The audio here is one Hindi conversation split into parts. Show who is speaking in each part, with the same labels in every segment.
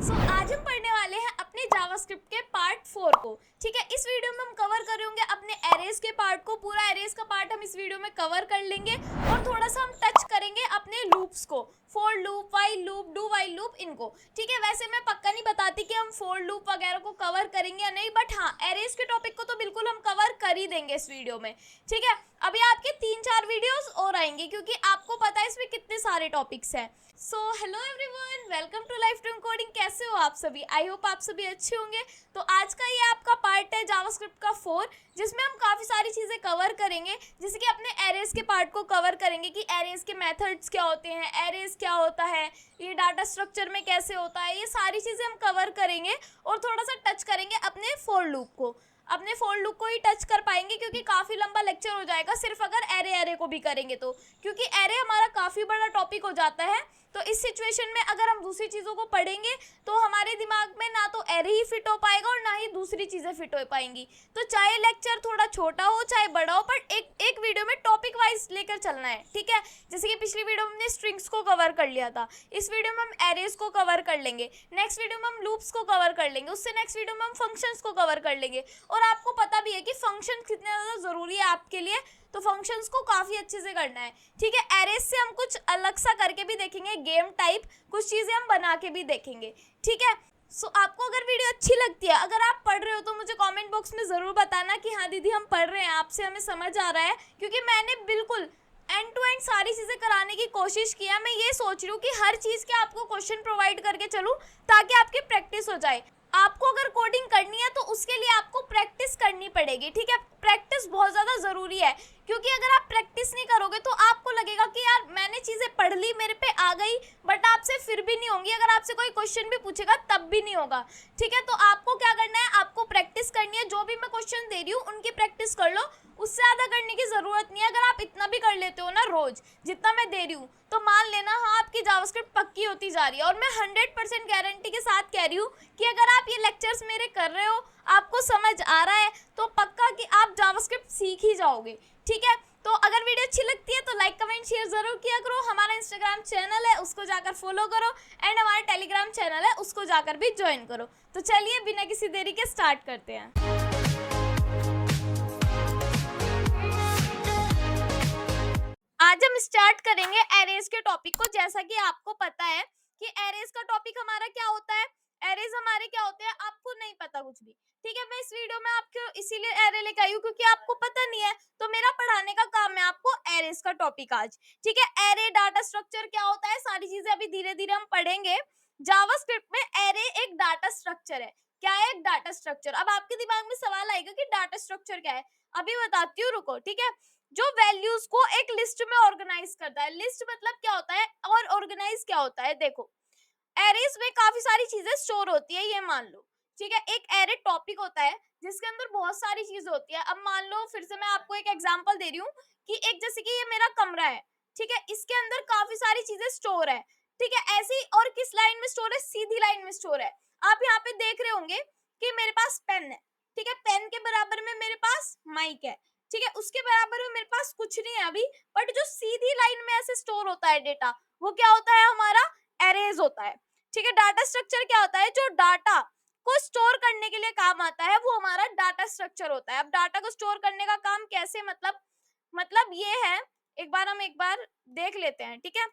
Speaker 1: आज हम पढ़ने वाले हैं अपने जावास्क्रिप्ट के पार्ट 4 को। ठीक है, इस वीडियो में हम कवर करेंगे अपने एरेज के पार्ट को। पूरा एरेज का पार्ट हम इस वीडियो में कवर कर लेंगे और थोड़ा सा हम टच करेंगे अपने लूप्स को, for loop, while loop, do while loop, इनको। ठीक है, वैसे मैं पक्का नहीं बताती कि हम फॉर लूप वगैरह को कवर करेंगे या नहीं, बट हाँ, एरेज के टॉपिक को तो बिल्कुल हम कवर कर ही देंगे इस वीडियो में। ठीक है, अभी आपके 3-4 वीडियोस और आएंगे क्योंकि आपको पता है इसमें कितने सारे टॉपिक्स हैं। So hello everyone, welcome to life dream coding. कैसे हो आप सभी? आई होप आप सभी अच्छे होंगे। तो आज का ये आपका पार्ट है जावास्क्रिप्ट का 4, जिसमें हम काफ़ी सारी चीज़ें कवर करेंगे, जैसे कि अपने एरेज के पार्ट को कवर करेंगे कि एरेज के मेथड्स क्या होते हैं, एरेज क्या होता है, ये डाटा स्ट्रक्चर में कैसे होता है, ये सारी चीज़ें हम कवर करेंगे और थोड़ा सा टच करेंगे अपने फॉर लूप को। अपने फॉर लूप को ही टच कर पाएंगे क्योंकि काफ़ी लंबा लेक्चर हो जाएगा सिर्फ अगर एरे को भी करेंगे तो, क्योंकि एरे हमारा काफ़ी बड़ा टॉपिक हो जाता है। तो इस सिचुएशन में अगर हम दूसरी चीज़ों को पढ़ेंगे तो हमारे दिमाग में ना तो एरे ही फिट हो पाएगा और ना ही दूसरी चीज़ें फिट हो पाएंगी। तो चाहे लेक्चर थोड़ा छोटा हो चाहे बड़ा हो, पर एक वीडियो में टॉपिक वाइज लेकर चलना है। ठीक है, जैसे कि पिछली वीडियो में हमने स्ट्रिंग्स को कवर कर लिया था, इस वीडियो में हम एरेज को कवर कर लेंगे, नेक्स्ट वीडियो में हम लूप्स को कवर कर लेंगे, उससे नेक्स्ट वीडियो में हम फंक्शंस को कवर कर लेंगे। और आपको पता भी है कि फंक्शन कितने ज़्यादा ज़रूरी है आपके लिए, तो फंक्शंस को काफ़ी अच्छे से करना है। ठीक है, एरेज से हम कुछ अलग सा करके भी देखेंगे, गेम टाइप कुछ चीज़ें हम बना के भी देखेंगे। ठीक है, सो आपको अगर वीडियो अच्छी लगती है, अगर आप पढ़ रहे हो, तो मुझे कमेंट बॉक्स में ज़रूर बताना कि हाँ दीदी हम पढ़ रहे हैं, आपसे हमें समझ आ रहा है, क्योंकि मैंने बिल्कुल एंड टू एंड सारी चीज़ें कराने की कोशिश किया। मैं ये सोच रही हूँ कि हर चीज़ के आपको क्वेश्चन प्रोवाइड करके चलूँ ताकि आपकी प्रैक्टिस हो जाए। आपको अगर कोडिंग करनी है तो उसके लिए आपको प्रैक्टिस करनी पड़ेगी। ठीक है, प्रैक्टिस बहुत ज़्यादा ज़रूरी है, क्योंकि अगर आप प्रैक्टिस नहीं करोगे तो आपको लगेगा कि यार मैंने चीज़ें पढ़ ली, मेरे पे आ गई, बट आपसे फिर भी नहीं होंगी। अगर आपसे कोई क्वेश्चन भी पूछेगा तब भी नहीं होगा। ठीक है, तो आपको क्या करना है, आपको प्रैक्टिस करनी है। जो भी मैं क्वेश्चन दे रही हूँ उनकी प्रैक्टिस कर लो, उससे ज़्यादा करने की ज़रूरत नहीं है। अगर आप इतना भी कर लेते हो ना रोज़, जितना मैं दे रही हूँ, तो मान लेना हाँ आपकी जावास्क्रिप्ट पक्की होती जा रही है। और मैं 100% गारंटी के साथ कह रही हूँ कि अगर आप ये लेक्चर्स मेरे कर रहे हो, आपको समझ आ रहा है, तो पक्का कि आप जावास्क्रिप्ट सीख ही जाओगे। ठीक है, तो अगर वीडियो अच्छी लगती है तो लाइक कमेंट शेयर जरूर किया करो। हमारा इंस्टाग्राम चैनल है, उसको जाकर फॉलो करो, एंड हमारा टेलीग्राम चैनल है, उसको जाकर भी ज्वाइन करो। तो चलिए बिना किसी देरी के स्टार्ट करते हैं। आज हम स्टार्ट करेंगे एरेज के टॉपिक को। जैसा कि आपको पता है कि एरेज का टॉपिक हमारा क्या होता है, एरेज हमारे क्या होते हैं, आपको नहीं पता कुछ भी। ठीक है, मैं इस वीडियो में आपको इसीलिए एरे लेकर आई हूँ क्योंकि आपको पता नहीं है, तो मेरा पढ़ाने का काम है आपको एरेज का टॉपिक आज। ठीक है, एरे, डाटा स्ट्रक्चर क्या होता है, सारी चीजें अभी धीरे धीरे हम पढ़ेंगे। जावास्क्रिप्ट में एरे एक डाटा स्ट्रक्चर है। क्या है एक डाटा स्ट्रक्चर? अब आपके दिमाग में सवाल आएगा कि डाटा स्ट्रक्चर क्या है, अभी बताती हूँ, रुको। ठीक है, जो वैल्यूज को एक लिस्ट में ऑर्गेनाइज करता है। लिस्ट मतलब क्या होता है और ऑर्गेनाइज क्या होता है? देखो, एरेज में काफी सारी चीजें स्टोर होती है, ये मान लो। ठीक है, एक एरे टॉपिक होता है जिसके अंदर बहुत सारी चीजें होती है। अब मान लो, फिर से मैं आपको एक एग्जांपल दे रही हूँ कि एक, जैसे कि ये मेरा कमरा है। ठीक है, इसके अंदर काफी सारी चीजें स्टोर है। ठीक है, ऐसी और किस लाइन में स्टोर है? सीधी लाइन में स्टोर है। आप यहाँ पे देख रहे होंगे कि मेरे पास पेन है। ठीक है, पेन के बराबर में मेरे पास माइक है। ठीक है, उसके बराबर में मेरे पास कुछ नहीं है अभी, बट जो सीधी लाइन में ऐसे स्टोर होता है डेटा, वो क्या होता है? हमारा एरेज होता है। ठीक है, डाटा स्ट्रक्चर क्या होता है? जो डाटा को स्टोर करने के लिए काम आता है वो हमारा डाटा स्ट्रक्चर होता है। अब डाटा को स्टोर करने का काम कैसे, मतलब ये है, एक बार देख लेते हैं। ठीक है,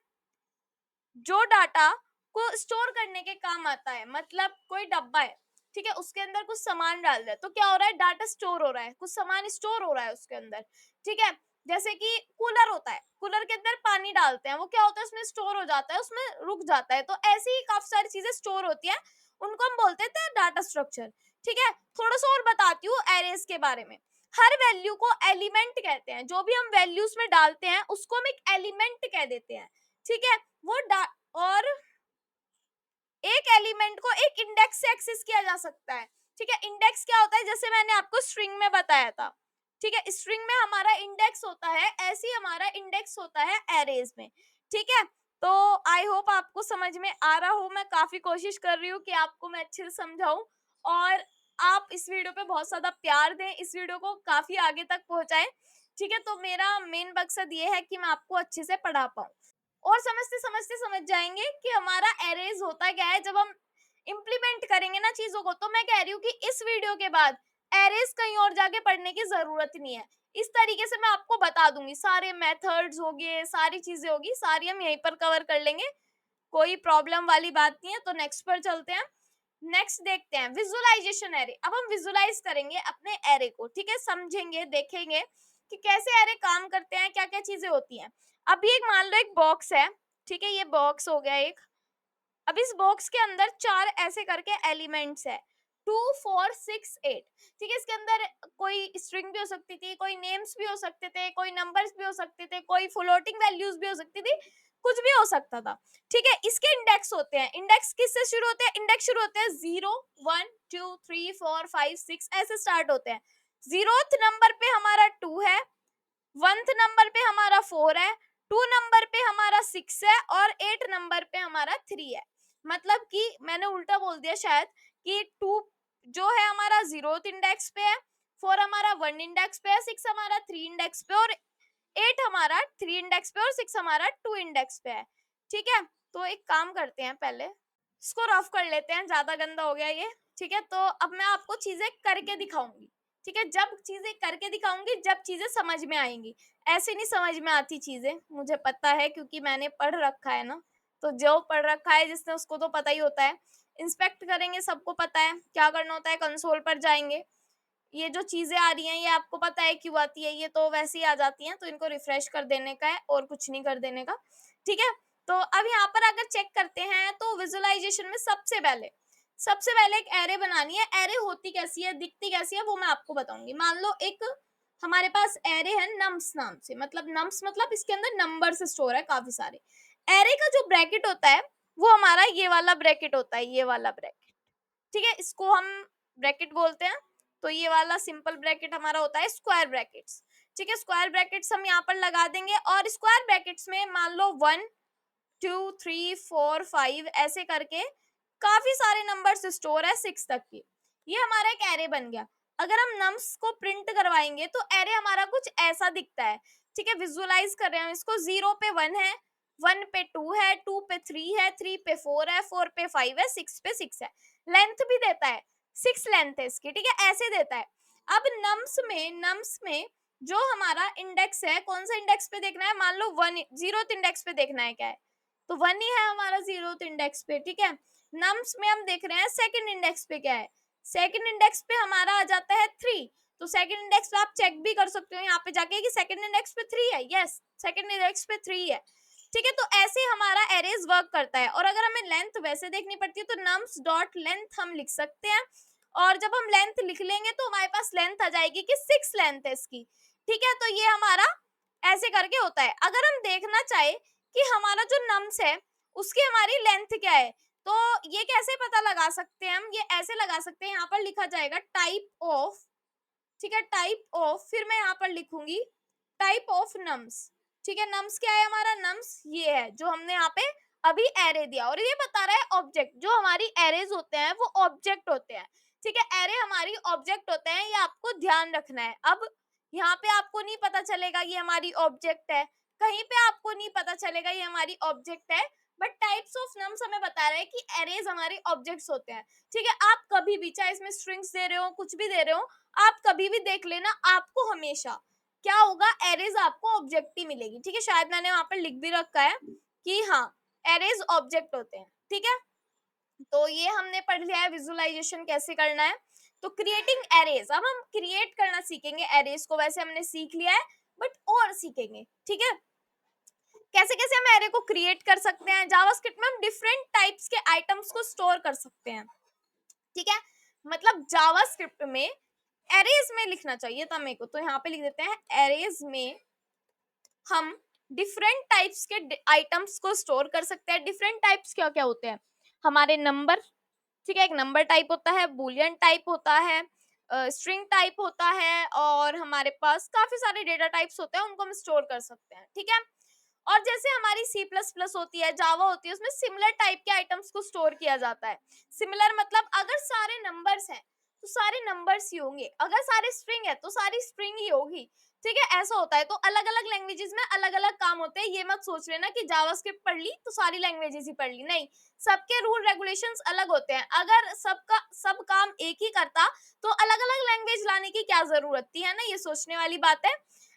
Speaker 1: जो डाटा को स्टोर करने के काम आता है, मतलब कोई डब्बा है, ठीक है, उसके अंदर कुछ सामान डाल दिया तो क्या हो रहा है? डाटा स्टोर हो रहा है, कुछ सामान स्टोर हो रहा है उसके अंदर। ठीक है, जैसे कि कूलर होता है, कूलर के अंदर पानी डालते हैं, वो क्या होता है? उसमें स्टोर हो जाता है, उसमें रुक जाता है। तो ऐसे ही काफी सारी चीजें स्टोर होती है, उनको हम बोलते थे डाटा स्ट्रक्चर। ठीक है, थोड़ा सा और बताती हूँ एरेज के बारे में। हर वैल्यू को एलिमेंट कहते हैं। जो भी हम वैल्यूज में डालते हैं उसको हम एक एलिमेंट कह देते हैं। ठीक है, और एक एलिमेंट को एक इंडेक्स से एक्सेस किया जा सकता है। ठीक है, इंडेक्स क्या होता है? जैसे मैंने आपको स्ट्रिंग में बताया था। ठीक है, स्ट्रिंग में हमारा इंडेक्स होता है, ऐसे ही हमारा इंडेक्स होता है एरेज में। ठीक है, तो आई होप आपको समझ में आ रहा हो। मैं काफी कोशिश कर रही हूँ कि आपको मैं अच्छे से समझाऊं, और आप इस वीडियो पे बहुत ज्यादा प्यार दें, इस वीडियो को काफी आगे तक पहुंचाएं। ठीक है, तो मेरा मेन मकसद ये है कि मैं आपको अच्छे से पढ़ा पाऊं, और समझते समझते समझ जाएंगे कि हमारा एरेज होता क्या है। जब हम करेंगे ना चीजों को, तो मैं कह रही हूँ कि इस वीडियो के बाद एरेज कहीं और जाके पढ़ने की जरूरत नहीं है। इस तरीके से मैं आपको बता दूंगी, सारे मेथड्स हो गए, सारी चीजें होगी, सारी हम यहीं पर कवर कर लेंगे, कोई प्रॉब्लम वाली बात नहीं है। तो नेक्स्ट पर चलते हैं। नेक्स्ट देखते हैं विजुअलाइजेशन एरे। अब हम विजुअलाइज करेंगे अपने एरे को, ठीक है, समझेंगे, देखेंगे कि कैसे एरे काम करते हैं, क्या क्या चीजें होती हैं। अभी एक मान लो एक बॉक्स है, ठीक है, ये बॉक्स हो गया एक। अब इस बॉक्स के अंदर 4 ऐसे करके एलिमेंट्स है, 2 4 6 8, ठीक है। इसके अंदर कोई स्ट्रिंग भी हो सकती थी, कोई नेम्स भी हो सकते थे, कोई नंबर्स भी हो सकते थे, कोई फ्लोटिंग वैल्यूज भी हो सकती थी, कुछ भी हो सकता था, ठीक है। इसके इंडेक्स होते हैं, इंडेक्स किससे शुरू होते हैं, इंडेक्स शुरू होते हैं 0 1 2 3 4 5 6 ऐसे स्टार्ट होते हैं। 0th नंबर पे हमारा 2 है, 1th नंबर पे हमारा 4 है, 2 नंबर पे हमारा 6 है और 8 नंबर पे हमारा 3 है। मतलब कि मैंने उल्टा बोल दिया शायद, कि 2 जो है हमारा 0th इंडेक्स पे है, 4 हमारा 1 इंडेक्स पे है, 6 हमारा 3 इंडेक्स पे और 8 हमारा 3 इंडेक्स पे और 6 हमारा 2 इंडेक्स पे है, ठीक है। तो एक काम करते हैं, पहले इसको रफ कर लेते हैं, ज्यादा गंदा हो गया ये, ठीक है। तो अब मैं आपको चीजें करके दिखाऊंगी, ठीक है, जब चीजें करके दिखाऊंगी, जब चीजें समझ में आएंगी। ऐसे नहीं समझ में आती चीजें, मुझे पता है, क्योंकि मैंने पढ़ रखा है ना। तो जो पढ़ रखा है जिसने, उसको तो पता ही होता है। इंस्पेक्ट करेंगे, सबको पता है क्या करना होता है, कंसोल पर जाएंगे, ये जो चीजें आ रही हैं ये आपको पता है क्यों आती है, ये तो वैसे ही आ जाती हैं, तो इनको रिफ्रेश कर देने का है और कुछ नहीं कर देने का, ठीक है। तो अब यहाँ पर अगर चेक करते हैं तो विजुअलाइजेशन में सबसे पहले एक एरे बनानी है। एरे होती कैसी है, दिखती कैसी है, वो मैं आपको बताऊंगी। मान लो एक हमारे पास एरे है नम्स नाम से, मतलब नम्स मतलब इसके अंदर नंबर्स स्टोर है काफी सारे। एरे का जो ब्रैकेट होता है वो हमारा ये वाला ब्रैकेट होता है, ये वाला ब्रैकेट, ठीक है, इसको हम ब्रैकेट बोलते हैं। तो ये वाला सिंपल ब्रैकेट हमारा होता है स्क्वायर ब्रैकेट्स, ठीक है। स्क्वायर ब्रैकेट्स हम यहाँ पर लगा देंगे और स्क्वायर ब्रैकेट्स में मान लो 1 2 3 4 5 ऐसे करके काफी सारे नंबर्स स्टोर है 6 तक की। ये हमारा एक एरे बन गया। अगर हम नम्स को प्रिंट करवाएंगे तो एरे हमारा कुछ ऐसा दिखता है, ठीक है। विजुअलाइज कर रहे हैं इसको, 0 पे 1 है, 1 पे 2 है, 2 पे 3 है, 3 पे 4 है, 4 पे 5 है, 6 पे 6 है। लेंथ भी देता है, 6 लेंथ है इसकी, ठीक है, ऐसे देता है। अब नम्स में जो हमारा इंडेक्स है, कौन सा इंडेक्स पे देखना है, मान लो 1 0th इंडेक्स पे देखना है, क्या है, तो 1 ही है हमारा 0th इंडेक्स पे, ठीक है। नम्स में हम देख रहे हैं सेकंड इंडेक्स पे क्या है, सेकंड इंडेक्स पे हमारा आ जाता है 3। तो सेकंड इंडेक्स पे आप चेक भी कर सकते हो यहाँ पे जाके कि सेकंड इंडेक्स पे 3 है, यस सेकंड इंडेक्स पे 3 है, ठीक है। तो ऐसे हमारा एरेज वर्क करता है। और अगर हमें लेंथ वैसे देखनी पड़ती है तो नम्स डॉट लेंथ हम लिख सकते हैं, और जब हम लेंथ लिख लेंगे तो हमारे पास लेंथ आ जाएगी कि 6 लेंथ है इसकी, ठीक है। तो ये हमारा ऐसे करके होता है। अगर हम देखना चाहे कि हमारा जो नम्स है उसकी हमारी लेंथ क्या है, तो ये कैसे पता लगा सकते हैं हम, ये ऐसे लगा सकते हैं, यहाँ पर लिखा जाएगा टाइप ऑफ, ठीक है, टाइप ऑफ, फिर मैं यहाँ पर लिखूंगी टाइप ऑफ नम्स, ठीक है। नम्स क्या है हमारा, नम्स ये है जो हमने यहाँ पे अभी एरे दिया, और ये बता रहा है ऑब्जेक्ट, जो हमारी एरेज होते हैं वो ऑब्जेक्ट होते हैं, ठीक है। एरे हमारी ऑब्जेक्ट होते हैं, ये आपको ध्यान रखना है। अब यहाँ पे आपको नहीं पता चलेगा ये हमारी ऑब्जेक्ट है, कहीं पे आपको नहीं पता चलेगा ये हमारी ऑब्जेक्ट है, बट टाइप्स ऑफ नम्स हमें बता रहे हैं कि एरेज हमारे ऑब्जेक्ट्स होते हैं, ठीक है। आप कभी भी चाहे इसमें स्ट्रिंग्स दे रहे हो, कुछ भी दे रहे हो, आप कभी भी देख लेना, आपको हमेशा क्या होगा, एरेज आपको ऑब्जेक्ट ही मिलेगी, ठीक है। शायद मैंने वहां पर लिख भी रखा है कि हाँ एरेज ऑब्जेक्ट होते हैं, ठीक है। तो ये हमने पढ़ लिया है विजुअलाइजेशन कैसे करना है। तो क्रिएटिंग एरेज, अब हम क्रिएट करना सीखेंगे एरेज को, वैसे हमने सीख लिया है बट और सीखेंगे, ठीक है। कैसे कैसे हम एरे को क्रिएट कर सकते हैं, जावास्क्रिप्ट में हम डिफरेंट टाइप्स के आइटम्स को स्टोर कर सकते हैं, ठीक है। मतलब जावास्क्रिप्ट में एरेज में लिखना चाहिए था मेरे को, तो यहाँ पे लिख देते हैं एरेज में हम डिफरेंट टाइप्स के आइटम्स को स्टोर कर सकते हैं। डिफरेंट टाइप्स क्या क्या होते हैं, हमारे नंबर, ठीक है, एक नंबर टाइप होता है, बूलियन टाइप होता है, स्ट्रिंग टाइप होता है, और हमारे पास काफी सारे डेटा टाइप्स होते हैं, उनको हम स्टोर कर सकते हैं, ठीक है। और जैसे हमारी C++ होती है, जावा होती है, उसमें सिमिलर टाइप के आइटम्स को स्टोर किया जाता है। सिमिलर मतलब अगर सारे नंबर्स हैं, तो सारे नंबर्स ही होंगे, अगर सारे स्ट्रिंग है तो सारी स्ट्रिंग ही होगी, ठीक है, ऐसा होता है। तो अलग अलग लैंग्वेजेस में अलग अलग काम होते हैं, ये मत सोच लेना कि जावास्क्रिप्ट पढ़ ली तो सारी लैंग्वेजेस ही पढ़ ली, नहीं, सबके रूल रेगुलेशंस अलग होते हैं। अगर सबका सब काम एक ही करता तो अलग अलग लैंग्वेज लाने की क्या जरूरत थी, है ना, ये सोचने वाली बात है।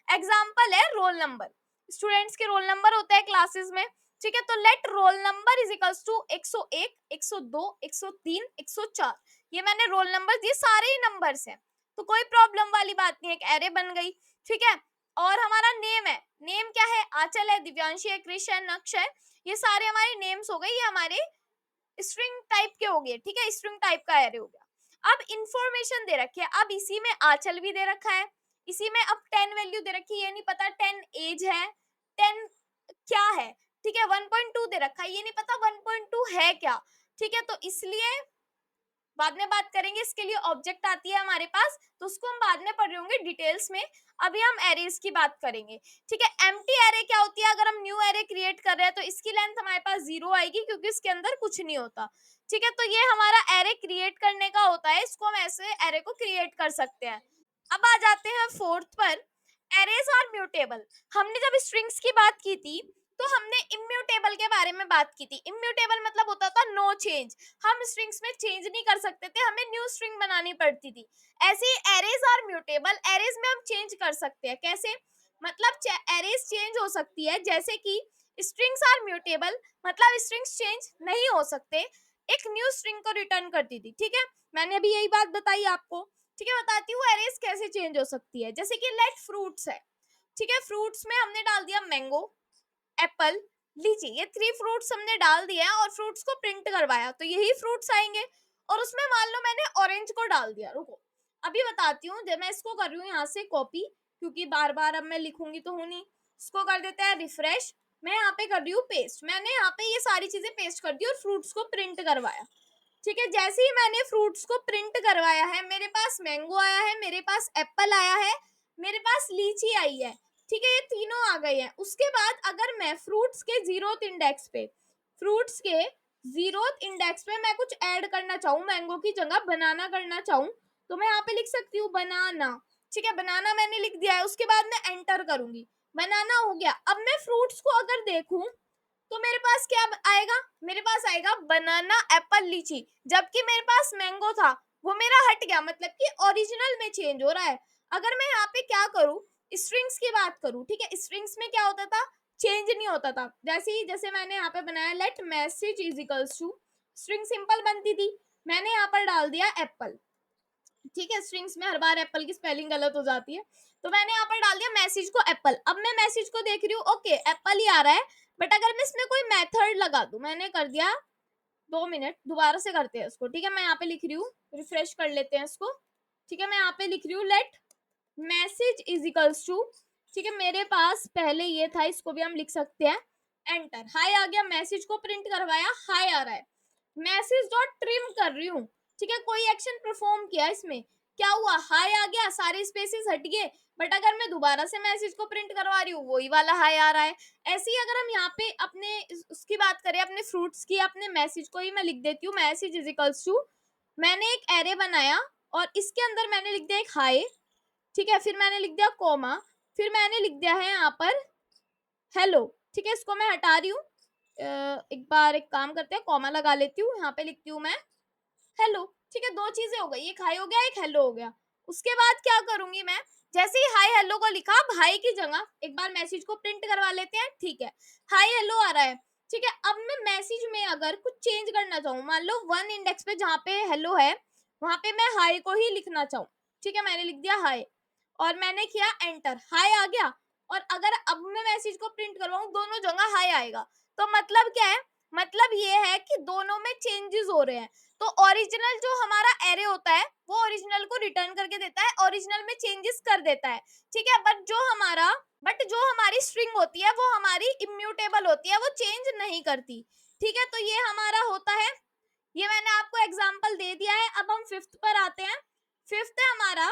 Speaker 1: एग्जाम्पल है रोल नंबर, स्टूडेंट्स के रोल नंबर होते हैं क्लासेस में, ठीक है, तो let roll number is equals to 101, 102, 103, 104, ये मैंने रोल नंबर दिए, सारे ही नंबर्स हैं, तो कोई प्रॉब्लम वाली बात नहीं है, एक एरे बन गई, ठीक है। और हमारा नेम है, नेम क्या है, आंचल है, दिव्यांशी है, कृष है, नक्श है, ये सारे हमारे नेम्स हो गए, ये हमारे स्ट्रिंग टाइप के हो गए, ठीक है, स्ट्रिंग टाइप का एरे हो गया। अब इंफॉर्मेशन दे रखी है, अब इसी में आंचल भी दे रखा है, इसी में अब 10 वैल्यू दे रखी है, ये नहीं पता 10 एज है, 10 क्या है, ठीक है, 1.2 दे रखा है, ये नहीं पता 1.2 है क्या, ठीक है, तो इसलिए बाद में बात करेंगे, इसके लिए ऑब्जेक्ट आती है हमारे पास, तो उसको हम बाद में पढ़ रहे होंगे डिटेल्स में, अभी हम एरेज की बात करेंगे, ठीक है। एम्प्टी एरे क्या होती है, अगर हम न्यू एरे क्रिएट कर रहे हैं तो इसकी लेंथ हमारे पास 0 आएगी क्योंकि इसके अंदर कुछ नहीं होता, ठीक है, तो ये हमारा एरे क्रिएट करने का होता है, इसको हम ऐसे एरे को क्रिएट कर सकते हैं। अब आ जाते हैं फोर्थ पर, एरेज आर म्यूटेबल। हमने जब स्ट्रिंग्स की बात की थी तो हमने इम्यूटेबल के बारे में बात की थी, इम्यूटेबल मतलब होता था नो चेंज, हम स्ट्रिंग्स में चेंज नहीं कर सकते थे, हमें न्यू स्ट्रिंग बनानी पड़ती थी। ऐसे ही एरेज आर म्यूटेबल, एरेज में हम चेंज कर सकते हैं, कैसे, मतलब एरेज चेंज हो सकती है, जैसे कि स्ट्रिंग्स आर म्यूटेबल मतलब स्ट्रिंग्स चेंज नहीं हो सकते, एक न्यू स्ट्रिंग को रिटर्न करती थी, ठीक है, मैंने अभी यही बात बताई आपको, ठीक है। बताती हूँ एरेज कैसे चेंज हो सकती है, जैसे कि लेट फ्रूट्स है, ठीक है, फ्रूट्स में हमने डाल दिया मैंगो, एप्पल, लीची, ये 3 फ्रूट्स हमने डाल दिया और फ्रूट्स को प्रिंट करवाया, तो यही फ्रूट्स आएंगे। और उसमें मान लो मैंने ऑरेंज को डाल दिया, रुको अभी बताती हूँ, जब मैं इसको कर रही हूँ यहाँ से कॉपी, क्योंकि बार बार अब मैं लिखूंगी तो हूँ नहीं, इसको कर देते हैं रिफ्रेश, मैं यहाँ पे कर रही हूँ पेस्ट, मैंने यहाँ पे ये सारी चीजें पेस्ट कर दी और फ्रूट्स को प्रिंट करवाया, ठीक है। जैसे ही मैंने फ्रूट्स को प्रिंट करवाया है, मेरे पास मैंगो आया है, मेरे पास एप्पल आया है, मेरे पास लीची आई है, ठीक है, ये तीनों आ गए हैं। उसके बाद अगर मैं फ्रूट्स के 0th इंडेक्स पे, फ्रूट्स के 0th इंडेक्स पे मैं कुछ ऐड करना चाहूँ, मैंगो की जगह बनाना करना चाहूँ, तो मैं यहाँ पे लिख सकती हूँ बनाना, ठीक है, बनाना मैंने लिख दिया है, उसके बाद मैं एंटर करूंगी, बनाना हो गया। अब मैं फ्रूट्स को अगर देखूं तो मेरे पास क्या आएगा, मेरे पास आएगा बनाना एप्पल लीची, जबकि मेरे पास मैंगो था, वो मेरा हट गया, मतलब कि ओरिजिनल में चेंज हो रहा है। अगर मैं यहाँ पे क्या करूँ, स्ट्रिंग्स की बात करूँ, ठीक है, स्ट्रिंग्स में क्या होता था, चेंज नहीं होता था, जैसे मैंने यहाँ पे बनाया let message is equals to, string simple बनती थी, मैंने यहाँ पर डाल दिया एप्पल, ठीक है, स्ट्रिंग्स में हर बार एप्पल की स्पेलिंग गलत हो जाती है, तो मैंने यहाँ पर डाल दिया मैसेज को एप्पल। अब मैं मैसेज को देख रही हूँ, ओके एप्पल ही आ रहा है, बट अगर मैं इसमें कोई मेथड लगा दूं, मैंने कर दिया, 2 मिनट दोबारा से करते हैं इसको, ठीक है, मैं यहाँ पे लिख रही हूँ, रिफ्रेश कर लेते हैं इसको, ठीक है, मैं यहाँ पे लिख रही हूँ let message is equals to, ठीक है, मेरे पास पहले ये था, इसको भी हम लिख सकते हैं एंटर, हाई आ गया, मैसेज को प्रिंट करवाया, हाई आ रहा है, मैसेज डॉट ट्रिम कर रही हूँ, ठीक है, कोई एक्शन परफॉर्म किया, इसमें क्या हुआ, हाई आ गया, सारे स्पेसेस हट गए, बट अगर मैं दोबारा से मैसेज को प्रिंट करवा रही हूँ वही वाला हाई आ रहा है। ऐसे ही अगर हम यहाँ पे अपने उसकी बात करें, अपने फ्रूट्स की, अपने मैसेज को ही मैं लिख देती हूँ मैसेज इज इक्वल्स टू, मैंने एक एरे बनाया और इसके अंदर मैंने लिख दिया एक हाई, ठीक है, फिर मैंने लिख दिया कोमा, फिर मैंने लिख दिया है यहाँ पर हेलो, ठीक है, इसको मैं हटा रही हूँ, एक बार एक काम करते हैं, कॉमा लगा लेती हूँ, यहाँ पे लिखती हूँ मैं हेलो, ठीक है, 2 चीजें हो गई, एक हाई हो गया, एक हेलो हो गया। उसके बाद क्या करूंगी मैं, जैसे ही हाई हेलो को लिखा, अब हाई की जगह एक बार मैसेज को प्रिंट करवा लेते हैं, ठीक है, हाई हेलो आ रहा है, ठीक है। अब मैं मैसेज में अगर कुछ चेंज करना चाहूँ, मान लो 1 इंडेक्स पे जहाँ पे हेलो है वहां पे मैं हाई को ही लिखना चाहूँ, ठीक है, मैंने लिख दिया हाई और मैंने किया एंटर, हाई आ गया, और अगर अब मैं मैसेज को प्रिंट करवाऊं दोनों जगह हाई आएगा, तो मतलब क्या है, मतलब ये है कि दोनों में चेंजेस हो रहे हैं। तो ओरिजिनल जो हमारा एरे होता है वो ओरिजिनल को रिटर्न करके देता है, ओरिजिनल में चेंजेस कर देता है, ठीक है, बट जो हमारी स्ट्रिंग होती है वो हमारी इम्यूटेबल होती है, वो चेंज नहीं करती, ठीक है। तो ये हमारा होता है, ये मैंने आपको एग्जांपल दे दिया है। अब हम फिफ्थ पर आते हैं, फिफ्थ है हमारा,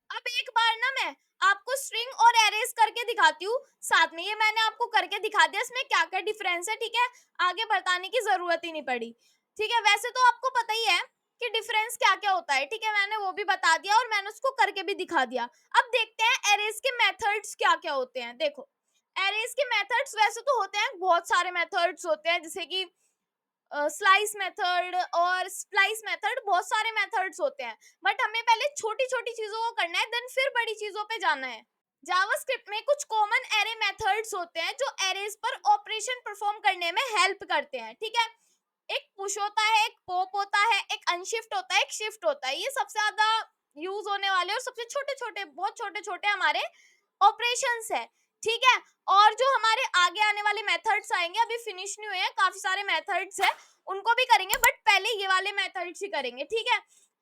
Speaker 1: अब एक बार ना मैं आपको स्ट्रिंग और एरेज करके दिखाती हूँ साथ में, ये मैंने आपको करके दिखा दिया इसमें क्या क्या डिफरेंस है, ठीक है, आगे बताने की जरूरत ही नहीं पड़ी, ठीक है। वैसे तो आपको पता ही है कि डिफरेंस क्या क्या होता है, ठीक है, मैंने वो भी बता दिया और मैंने उसको करके भी दिखा दिया। अब देखते हैं एरेज के मेथड्स क्या क्या होते हैं। देखो, एरेज के मेथड्स वैसे तो होते हैं, बहुत सारे मेथड्स होते हैं, जैसे कि स्लाइस मेथड और स्प्लाइस मेथड, बहुत सारे मेथड्स होते हैं, बट हमें पहले छोटी छोटी चीजों को करना है, देन फिर बड़ी चीजों पे जाना है। जावास्क्रिप्ट में कुछ कॉमन एरे मेथड्स होते हैं जो एरेज पर ऑपरेशन परफॉर्म करने में हेल्प करते हैं, ठीक है। एक पुश होता है, एक पॉप होता है, एक अनशिफ्ट होता है, एक शिफ्ट होता है। ये सबसे ज्यादा यूज होने वाले और सबसे छोटे छोटे, बहुत छोटे छोटे हमारे ऑपरेशंस है, ठीक है। और जो हमारे आगे आने वाले मेथड्स आएंगे, अभी फिनिश नहीं हुए हैं, काफी सारे मेथड्स है, उनको भी करेंगे, बट पहले ये वाले मेथड्स ही करेंगे, ठीक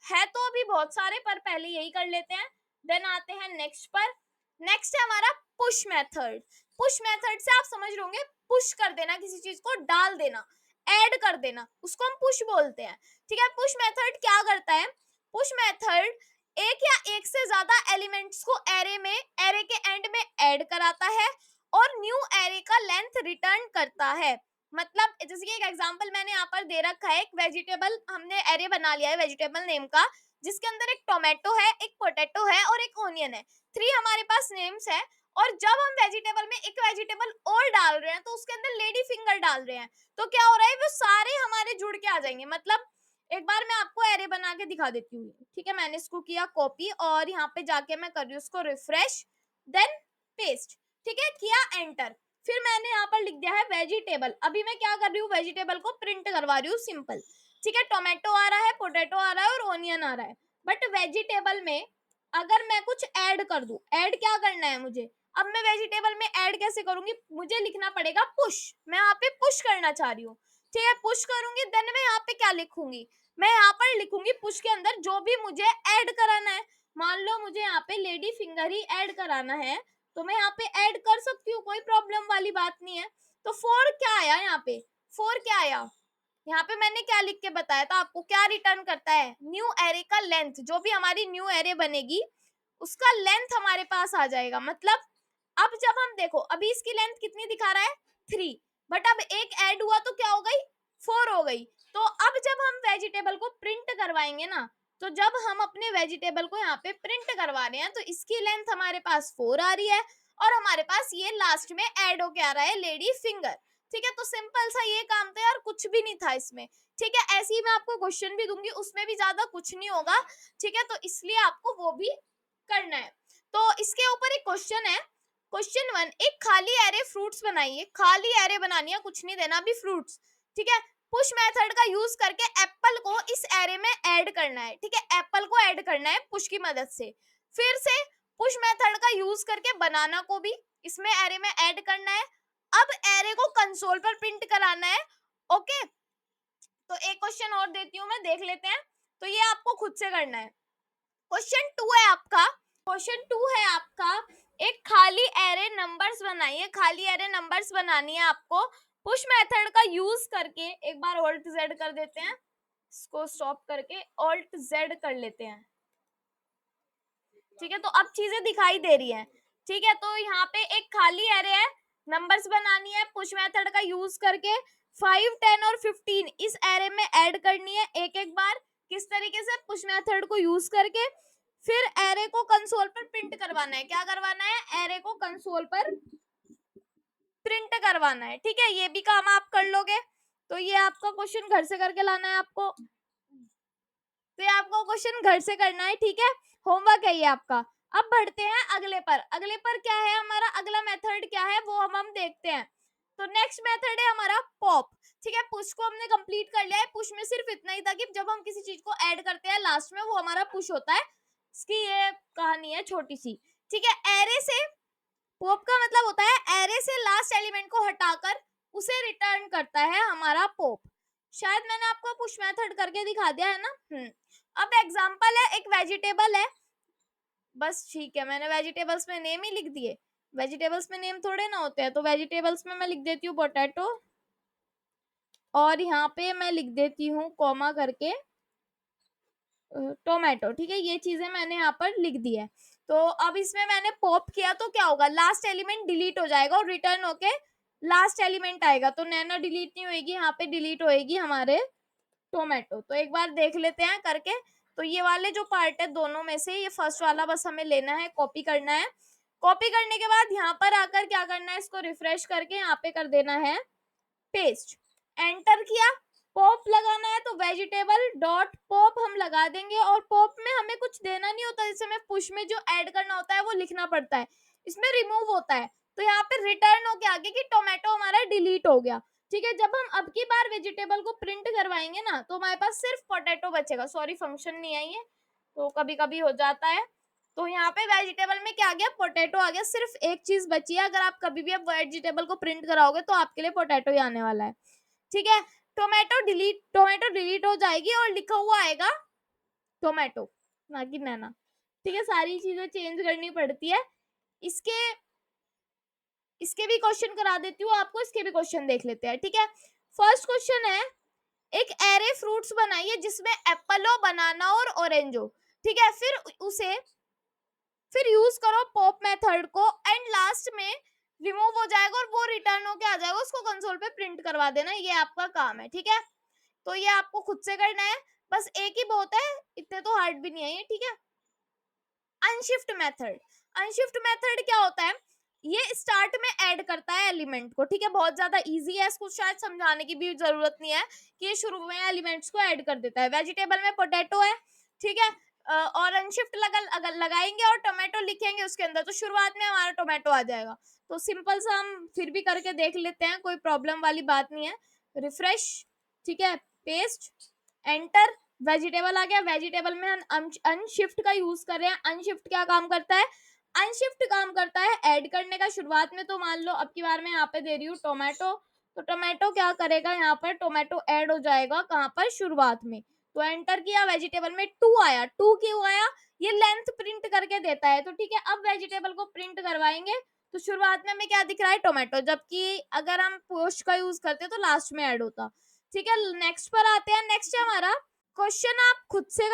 Speaker 1: है तो अभी बहुत सारे, पर पहले यही कर लेते हैं। देन आते हैं नेक्स्ट पर। नेक्स्ट है हमारा पुश मेथड। पुश मेथड से आप समझ रहे होंगे, पुश कर देना, किसी चीज को डाल देना, ऐड कर देना, उसको हम पुश बोलते हैं, ठीक है। पुश मेथड क्या करता है? पुश मेथड एक या एक से ज्यादा एलिमेंट्स को एरे में, एरे के एंड में ऐड कराता है और न्यू एरे का लेंथ रिटर्न करता है। मतलब जैसे कि एक एग्जांपल मैंने यहाँ पर दे रखा है, एक वेजिटेबल हमने एरे बना लिया है वेजिटेबल नेम का, जिसके अंदर एक टोमेटो है, एक पोटैटो है और एक ओनियन है। 3 हमारे पास नेम्स है, और जब हम वेजिटेबल में एक वेजिटेबल और डाल रहे हैं तो उसके अंदर लेडी फिंगर डाल रहे हैं, तो क्या हो रहा है, वो सारे हमारे जुड़ के आ जाएंगे। मतलब एक बार मैं आपको एरे बना के दिखा देती हूँ, ठीक है। मैंने इसको किया कॉपी और यहाँ पे जाके मैं कर रही हूँ उसको रिफ्रेश, देन पेस्ट, ठीक है, किया एंटर। फिर मैंने यहाँ पर लिख दिया है वेजिटेबल। अभी मैं क्या कर रही हूँ, वेजिटेबल को प्रिंट करवा रही हूँ, सिंपल, ठीक है। टोमेटो आ रहा है, पोटैटो आ रहा है और ओनियन आ रहा है, बट वेजिटेबल में अगर मैं कुछ ऐड कर दूं, ऐड क्या करना है मुझे, अब मैं वेजिटेबल में ऐड कैसे करूंगी, मुझे लिखना पड़ेगा पुश। मैं यहाँ पे पुश करना चाह रही हूँ, ठीक है, पुश करूंगी, देन मैं यहाँ पे क्या लिखूंगी, मैं यहाँ पर लिखूंगी पुश के अंदर जो भी मुझे ऐड कराना है। मान लो मुझे यहाँ पे लेडी फिंगर ही ऐड कराना है, तो मैं यहाँ पे ऐड कर सकती हूँ, कोई प्रॉब्लम वाली बात नहीं है। तो 4 क्या आया यहाँ पे, 4 क्या आया, यहाँ पे मैंने क्या लिख के बताया था आपको, क्या रिटर्न करता है, न्यू एरे का लेंथ। जो भी हमारी न्यू एरे बनेगी उसका लेंथ हमारे पास आ जाएगा। मतलब अब जब हम देखो, अभी इसकी लेंथ कितनी दिखा रहा है, 3, बट अब एक ऐड हुआ तो क्या हो गई, 4 हो गई। तो अब जब हम वेजिटेबल को प्रिंट करवाएंगे ना, तो जब हम अपने वेजिटेबल को यहाँ पे प्रिंट करवा रहे हैं तो इसकी लेंथ हमारे पास 4 आ रही है और हमारे पास ये लास्ट में ऐड होके आ रहा है लेडी फिंगर, ठीक है। तो सिंपल सा ये काम था यार, कुछ भी नहीं था इसमें, ठीक है। ऐसे ही मैं आपको क्वेश्चन भी दूंगी, उसमें भी ज्यादा कुछ नहीं होगा, ठीक है, तो इसलिए आपको वो भी करना है। तो इसके ऊपर एक क्वेश्चन है, क्वेश्चन 1, एक खाली एरे फ्रूट्स बनाइए। खाली एरे बनानी है, कुछ नहीं देना, अभी फ्रूट्स, ठीक है। पुश मेथड का यूज करके एप्पल को इस एरे में ऐड करना है, ठीक है, एप्पल को ऐड करना है पुश की मदद से। फिर से पुश मेथड का यूज करके बनाना को भी इसमें एरे में ऐड करना है। अब एरे को कंसोल पर प्रिंट कराना है, ओके। तो एक क्वेश्चन और देती हूँ मैं, देख लेते हैं। तो ये आपको खुद से करना है। क्वेश्चन 2 है आपका, क्वेश्चन 2 है आपका, एक खाली एरे नंबर्स बनाइए। खाली एरे नंबर्स बनानी है आपको पुश मेथड का यूज करके। एक बार ऑल्ट जेड कर देते हैं, इसको स्टॉप करके ऑल्ट जेड कर लेते हैं, ठीक है। तो अब चीजें दिखाई दे रही हैं, ठीक है। तो यहाँ पे एक खाली एरे है, नंबर्स बनानी है पुश मेथड का यूज करके। 5, 10 और 15 इस एरे में ऐड करनी है एक एक बार। किस तरीके से, पुश मेथड को यूज करके। फिर एरे को कंसोल पर प्रिंट करवाना है। क्या करवाना है, एरे को कंसोल पर प्रिंट करवाना है, ठीक है। ये भी काम आप कर लोगे। तो ये आपका क्वेश्चन घर से करके लाना है आपको, तो ये आपको क्वेश्चन घर से करना है, ठीक है। होमवर्क है ये आपका। अब बढ़ते हैं अगले पर। अगले पर क्या है हमारा, अगला मेथड क्या है वो हम देखते हैं। तो नेक्स्ट मेथड है हमारा पॉप, ठीक है। पुश को हमने कंप्लीट कर लिया है। पुश में सिर्फ इतना ही था कि जब हम किसी चीज को ऐड करते हैं लास्ट में, वो हमारा पुश होता है। इसकी ये कहानी है छोटी सी, ठीक है। एरे से पॉप का मतलब होता है एरे से लास्ट एलिमेंट को हटाकर उसे रिटर्न करता है हमारा पॉप। शायद मैंने आपको पुश मेथड करके दिखा दिया है ना। अब एग्जांपल है, एक वेजिटेबल है, बस ठीक है, मैंने वेजिटेबल्स में नेम ही लिख दिए। वेजिटेबल्स में नेम थोड़े ना होते हैं, तो वेजिटेबल्स में मैं लिख देती हूँ पोटैटो, और यहाँ पे मैं लिख देती हूँ कॉमा करके टोमेटो, ठीक है। ये चीजें मैंने यहाँ पर लिख दी है। तो अब इसमें मैंने पॉप किया तो क्या होगा, लास्ट एलिमेंट डिलीट हो जाएगा और रिटर्न होके लास्ट एलिमेंट आएगा। तो नैनो डिलीट नहीं होएगी, यहाँ पे डिलीट होएगी हमारे टोमेटो। तो एक बार देख लेते हैं करके। तो ये वाले जो पार्ट है दोनों में से ये फर्स्ट वाला बस हमें लेना है, कॉपी करना है। कॉपी करने के बाद यहाँ पर आकर क्या करना है, इसको रिफ्रेश करके यहाँ पे कर देना है पेस्ट। एंटर किया, पॉप लगाना है तो वेजिटेबल डॉट पॉप हम लगा देंगे। और पॉप में हमें कुछ देना नहीं होता, जैसे हमें पुश में जो ऐड करना होता है वो लिखना पड़ता है, इसमें रिमूव होता है। तो यहाँ पे रिटर्न हो गया आगे कि टोमेटो हमारा डिलीट हो गया। ठीक है, जब हम अब की बार वेजिटेबल को प्रिंट करवाएंगे ना तो हमारे पास सिर्फ पोटैटो बचेगा। सॉरी, फंक्शन नहीं आई है तो कभी कभी हो जाता है। तो यहाँ पे वेजिटेबल में क्या आ गया, पोटैटो आ गया। सिर्फ एक चीज बची है, अगर आप कभी भी अब वेजिटेबल को प्रिंट कराओगे तो आपके लिए पोटैटो ही आने वाला है। ठीक है, टोमेटो डिलीट हो जाएगी और लिखा हुआ आएगा टोमेटो, ना कि नैना। ठीक है, सारी चीजें चेंज करनी पड़ती है। इसके भी क्वेश्चन करा देती हूँ आपको, इसके भी क्वेश्चन देख लेते हैं। ठीक है, फर्स्ट क्वेश्चन है, एक एरे फ्रूट्स बनाइए जिसमें एप्पल हो, बनाना और ऑरेंज हो। ठीक है, फिर यूज करो पॉप मेथड को एंड लास्ट में रिमूव हो जाएगा और वो रिटर्न होके आ जाएगा, उसको कंसोल पे प्रिंट करवा देना, ये आपका काम है। ठीक है, तो ये आपको खुद से करना है, बस एक ही बहुत है, इतने तो हार्ड भी नहीं है ये। ठीक है, अनशिफ्ट मेथड क्या होता है, ये स्टार्ट में ऐड करता है एलिमेंट को। ठीक है, बहुत ज्यादा इजी है, इसको शायद समझाने की भी जरूरत नहीं है कि ये शुरू में एलिमेंट्स को ऐड कर देता है। वेजिटेबल में पोटैटो है, ठीक है, और अनशिफ्ट अगर लगाएंगे और टोमेटो लिखेंगे उसके अंदर तो शुरुआत में हमारा टोमेटो आ जाएगा। तो सिंपल सा हम फिर भी करके देख लेते हैं, कोई प्रॉब्लम वाली बात नहीं है। रिफ्रेश, ठीक है, पेस्ट, एंटर, वेजिटेबल आ गया। वेजिटेबल में हम अनशिफ्ट का यूज कर रहे हैं। अनशिफ्ट क्या काम करता है, अनशिफ्ट काम करता है ऐड करने का शुरुआत में। तो मान लो अब की बार मैं यहाँ पे दे रही हूँ टोमेटो, तो टोमेटो क्या करेगा, यहाँ पर टोमेटो ऐड हो जाएगा कहाँ पर, शुरुआत में। तो एंटर किया, वेजिटेबल में 2 आया। 2 क्यों आया, ये लेंथ प्रिंट करके देता है। तो ठीक है, अब वेजिटेबल को प्रिंट करवाएंगे तो शुरुआत में हमें क्या दिख रहा है, टोमेटो, जबकि अगर हम पोस्ट का यूज करते तो लास्ट में ऐड होता। ठीक है, नेक्स्ट पर आते हैं। नेक्स्ट है हमारा क्वेश्चन, आप खुद से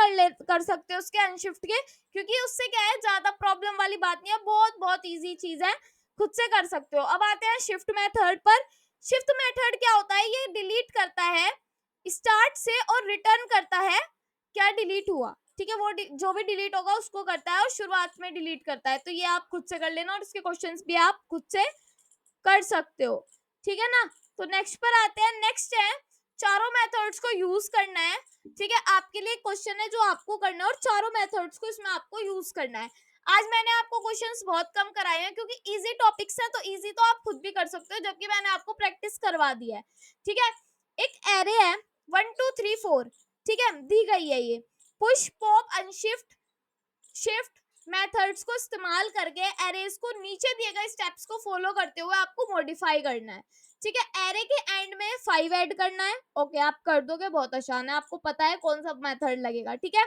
Speaker 1: कर सकते हो उसके अनशिफ्ट के, क्योंकि उससे क्या है, ज्यादा प्रॉब्लम वाली बात नहीं है, बहुत बहुत इजी चीज है, खुद से कर सकते हो। अब आते हैं शिफ्ट मेथड पर। शिफ्ट मेथड क्या होता है, ये डिलीट करता है स्टार्ट से और रिटर्न करता है क्या डिलीट हुआ। ठीक है, वो जो भी डिलीट होगा उसको करता है और शुरुआत में डिलीट करता है। तो ये आप खुद से कर लेना और इसके क्वेश्चंस भी आप खुद से कर सकते हो। ठीक है ना, तो नेक्स्ट पर आते हैं। नेक्स्ट है, चारों मेथड्स को यूज करना है। ठीक है, आपके लिए क्वेश्चन है जो आपको करना है और चारों मेथड्स को इसमें आपको यूज करना है। आज मैंने आपको क्वेश्चंस बहुत कम कराए हैं क्योंकि इजी टॉपिक्स हैं, तो इजी तो आप खुद भी कर सकते हो, जबकि मैंने आपको प्रैक्टिस करवा दिया है। ठीक है, एक एरे है 1 2 3 4, ठीक है, दी गई है ये। Push pop unshift shift methods को इस्तेमाल करके एरेज को नीचे दिए गए स्टेप्स को फॉलो करते हुए आपको मॉडिफाई करना है। ठीक है, एरे के एंड में 5 ऐड करना है। ओके, आप कर दोगे, बहुत आसान है, आपको पता है कौन सा मेथड लगेगा। ठीक है,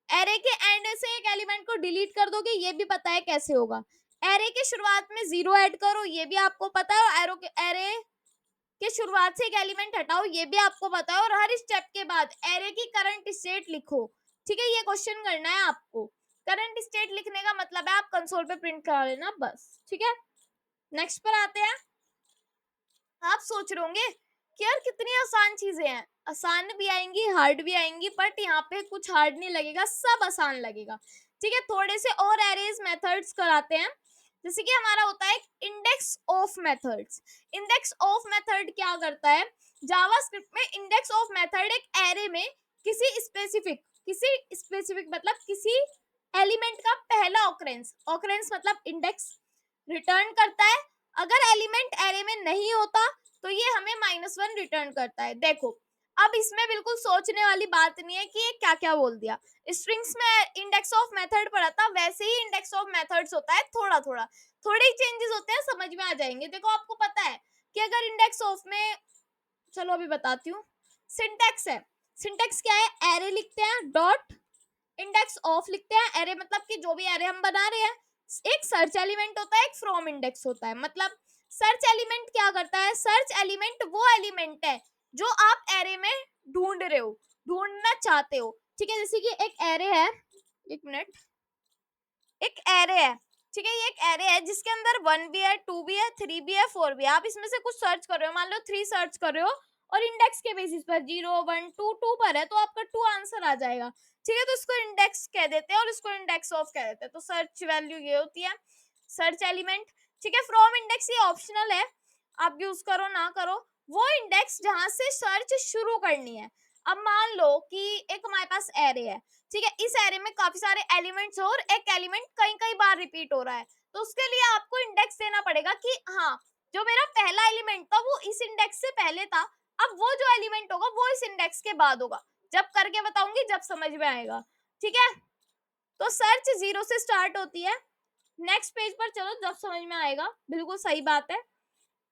Speaker 1: एरे के एंड से एक एलिमेंट को डिलीट कर दोगे, ये भी पता है कैसे होगा। एरे के शुरुआत में 0 ऐड करो, ये भी आपको पता है। और एरे के शुरुआत से एक एलिमेंट हटाओ, ये भी आपको पता है। और हर स्टेप के बाद एरे की करंट स्टेट लिखो। ठीक है, ये क्वेश्चन करना है आपको। करंट स्टेट लिखने का मतलब है आप कंसोल पे प्रिंट करा लेना बस। ठीक है, नेक्स्ट पर आते हैं। आप सोच रहे होंगे कि यार कितनी आसान चीजें हैं, आसान भी आएंगी हार्ड भी आएंगी, बट यहाँ पे कुछ हार्ड नहीं लगेगा, सब आसान लगेगा। ठीक है, थोड़े से और एरेज मेथड्स कराते हैं। जैसे कि हमारा होता है index of methods. Index of method क्या करता है, जावास्क्रिप्ट में इंडेक्स ऑफ मेथड एक एरे में किसी स्पेसिफिक मतलब किसी एलिमेंट का पहला ऑकरेंस मतलब इंडेक्स रिटर्न करता है। अगर एलिमेंट एरे में नहीं होता तो ये हमें -1 रिटर्न करता है। देखो, अब इसमें बिल्कुल सोचने वाली बात नहीं है कि ये क्या क्या बोल दिया। स्ट्रिंग्स में इंडेक्स ऑफ मेथड पढ़ा था, वैसे ही इंडेक्स ऑफ मेथड्स होता है, थोड़े ही चेंजेस होते हैं, समझ में आ जाएंगे। देखो, आपको पता है कि अगर इंडेक्स ऑफ में, चलो अभी बताती हूँ, सिंटेक्स है। सिंटेक्स क्या है, एरे लिखते हैं डॉट इंडेक्स ऑफ लिखते हैं। एरे मतलब कि जो भी एरे हम बना रहे हैं, एक सर्च एलिमेंट होता है, एक फ्रॉम इंडेक्स होता है। मतलब सर्च एलिमेंट क्या करता है, सर्च एलिमेंट वो एलिमेंट है जो आप एरे में ढूंढना चाहते हो। ठीक है, जैसे कि एक एरे है, एक मिनट, एक एरे है, ठीक है, ये एक एरे है जिसके अंदर 1 भी है, 2 भी है, 3 भी है, 4 भी है। आप इसमें से कुछ सर्च कर रहे हो, मान लो 3 सर्च कर रहे हो और इंडेक्स के बेसिस पर 0 1 2 2 पर है तो आपका 2 आंसर आ जाएगा। ठीक है, तो इसको इंडेक्स कह देते हैं और इसको इंडेक्स ऑफ कह देते हैं। तो सर्च वैल्यू ये होती है, सर्च एलिमेंट। ठीक है, फ्रॉम इंडेक्स ये ऑप्शनल है, आप यूज करो ना करो। वो इंडेक्स जहां से सर्च शुरू करनी है। अब मान लो कि एक हमारे पास एरे है, ठीक है, इस एरे में काफी सारे एलिमेंट्स और एक एलिमेंट कई कई बार रिपीट हो रहा है, तो उसके लिए आपको इंडेक्स देना पड़ेगा कि हाँ, जो मेरा पहला एलिमेंट था वो इस इंडेक्स से पहले था, अब वो जो एलिमेंट होगा वो इस इंडेक्स के बाद होगा। जब करके बताऊंगी जब समझ में आएगा। ठीक है, तो सर्च 0 से स्टार्ट होती है। नेक्स्ट पेज पर चलो, जब समझ में आएगा। बिल्कुल सही बात है।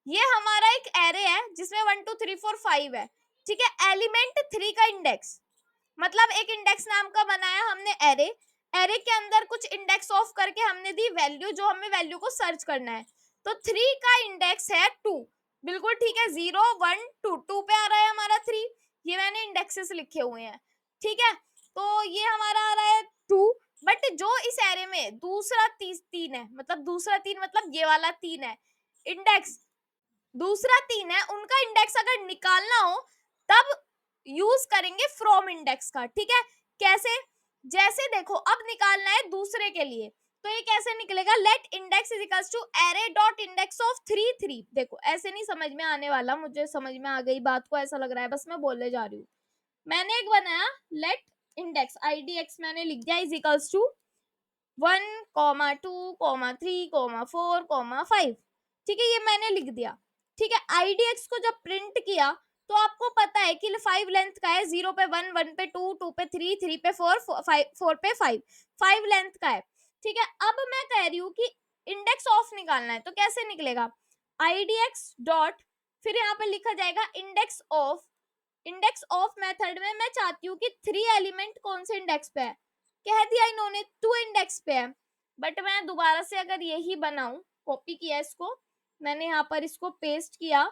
Speaker 1: ये हमारा एक एरे है जिसमें 1 2 3 4 5 है। ठीक है, एलिमेंट 3 का इंडेक्स, मतलब एक इंडेक्स नाम का बनाया हमने एरे। एरे के अंदर कुछ इंडेक्स ऑफ करके हमने दी वैल्यू, जो हमें वैल्यू को सर्च करना है। तो 3 का इंडेक्स है 2। बिल्कुल ठीक है, 0 1 2 2 पे आ रहा है हमारा 3। ये मैंने इंडेक्सेस लिखे हुए हैं। ठीक है, तो ये हमारा आ रहा है 2। बट जो इस एरे में दूसरा 3 है, मतलब दूसरा 3 मतलब ये वाला 3 है इंडेक्स, दूसरा 3 है, उनका इंडेक्स अगर निकालना हो तब यूज करेंगे फ्रॉम इंडेक्स का। ठीक है, कैसे? जैसे देखो, अब निकालना है दूसरे के लिए, तो ये कैसे निकलेगा? Let index is equals to array dot index of 3 3। देखो, ऐसे नहीं समझ में आने वाला, मुझे समझ में आ गई बात को, ऐसा लग रहा है बस मैं बोलने जा रही हूँ। मैंने एक बनाया लेट इंडेक्स IDX, मैंने लिख दिया इज इक्वल्स टू 1 2 3 4 5। ठीक है, ये मैंने लिख दिया। ठीक है, IDX को जब प्रिंट किया तो आपको पता है कि 5 लेंथ का है, 0 पे 1 1 पे 2 2 पे 3 3 पे 4 4 पे 5 लेंथ का है। ठीक है, अब मैं कह रही हूँ कि इंडेक्स ऑफ निकालना है, तो कैसे निकलेगा? IDX डॉट, फिर यहाँ पे लिखा जाएगा index of. Index of method में मैं चाहती हूँ कि 3 एलिमेंट कौन से इंडेक्स पे है, कह दिया इन्होंने 2 इंडेक्स पे है। बट मैं दोबारा से अगर यही बनाऊं, कॉपी किया इसको, मैंने यहाँ पर इसको पेस्ट किया,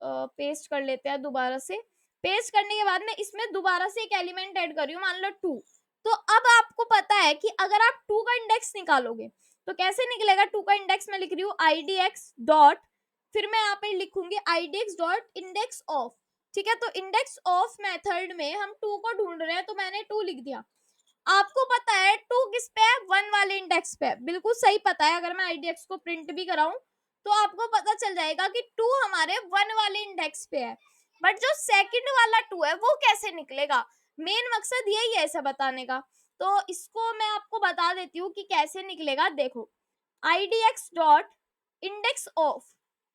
Speaker 1: पेस्ट कर लेते हैं दोबारा से। पेस्ट करने के बाद मैं इसमें दोबारा से एक एलिमेंट ऐड कर रही हूँ, मान लो 2। तो अब आपको पता है कि अगर आप 2 का इंडेक्स निकालोगे तो कैसे निकलेगा? 2 का इंडेक्स मैं लिख रही हूँ IDX डॉट, फिर मैं यहाँ पे लिखूंगी IDX डॉट इंडेक्स ऑफ। ठीक है, तो इंडेक्स ऑफ मेथड में हम 2 को ढूंढ रहे हैं, तो मैंने 2 लिख दिया। आपको पता है 2 किस पे है? 1 वाले इंडेक्स पे। बिल्कुल सही पता है, अगर मैं IDX को प्रिंट भी कराऊं तो आपको पता चल जाएगा कि 2 हमारे 1 वाले इंडेक्स पे है। बट जो सेकंड वाला 2 है वो कैसे निकलेगा? मेन मकसद यही है इसे बताने का, तो इसको मैं आपको बता देती हूँ कि कैसे निकलेगा। देखो, IDX डॉट इंडेक्स ऑफ,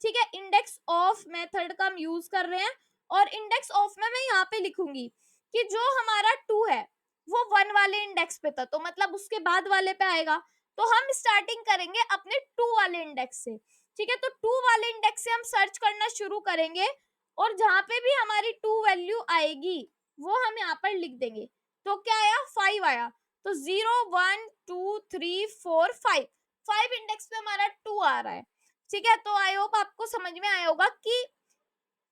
Speaker 1: ठीक है, इंडेक्स ऑफ मेथड का हम यूज कर रहे हैं, और इंडेक्स ऑफ में मैं यहाँ पे लिखूंगी कि जो हमारा 2 है वो 1 वाले इंडेक्स पे था, तो मतलब उसके बाद वाले पे आएगा। तो हम स्टार्टिंग करेंगे अपने 2 वाले इंडेक्स से। ठीक है, तो 2 वाले इंडेक्स से हम सर्च करना शुरू करेंगे, और जहां पे भी हमारी 2 वैल्यू आएगी वो हम यहाँ पर लिख देंगे। तो क्या आया? 5 आया। तो 0 1 2 3 4 5 इंडेक्स पे हमारा 2 आ रहा है। ठीक है, तो आई होप आपको समझ में आया होगा कि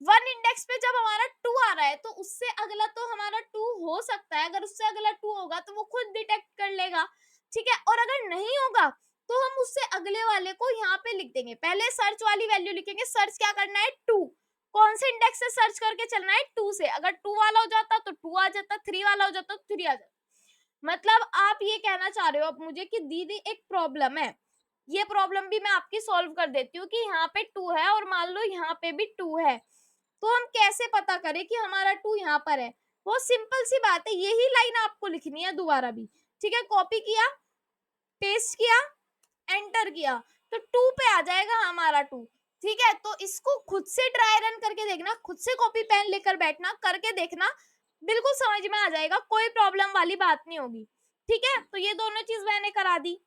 Speaker 1: 1 इंडेक्स पे जब हमारा 2 आ रहा है तो उससे अगला तो हमारा 2 हो सकता है, अगर उससे अगला 2 होगा तो वो खुद डिटेक्ट कर लेगा। ठीक है, और अगर नहीं होगा तो हम उससे अगले वाले को यहाँ पे लिख देंगे। पहले सर्च वाली वैल्यू लिखेंगे, सर्च क्या करना है? 2। कौन से इंडेक्स से सर्च करके चलना है? 2 से। अगर 2 वाला हो जाता तो 2 आ जाता, 3 वाला हो जाता तो 3 आ जाता। मतलब आप ये कहना चाह रहे हो अब मुझे कि दीदी एक प्रॉब्लम है, ये प्रॉब्लम भी मैं आपकी सॉल्व कर देती हूँ कि यहाँ पे 2 है और मान लो यहाँ पे भी 2 है, तो हम कैसे पता करें कि हमारा 2 यहाँ पर है? वो सिंपल सी बात है, यही लाइन आपको लिखनी है दोबारा भी। ठीक है, कॉपी किया, पेस्ट किया, एंटर किया, तो 2 पे आ जाएगा हमारा 2। ठीक है, तो इसको खुद से ट्राई रन करके देखना, खुद से कॉपी पेन लेकर बैठना, करके देखना, बिल्कुल समझ में आ जाएगा, कोई प्रॉब्लम वाली बात नहीं होगी। ठीक है, तो ये दोनों चीज मैंने करा दी।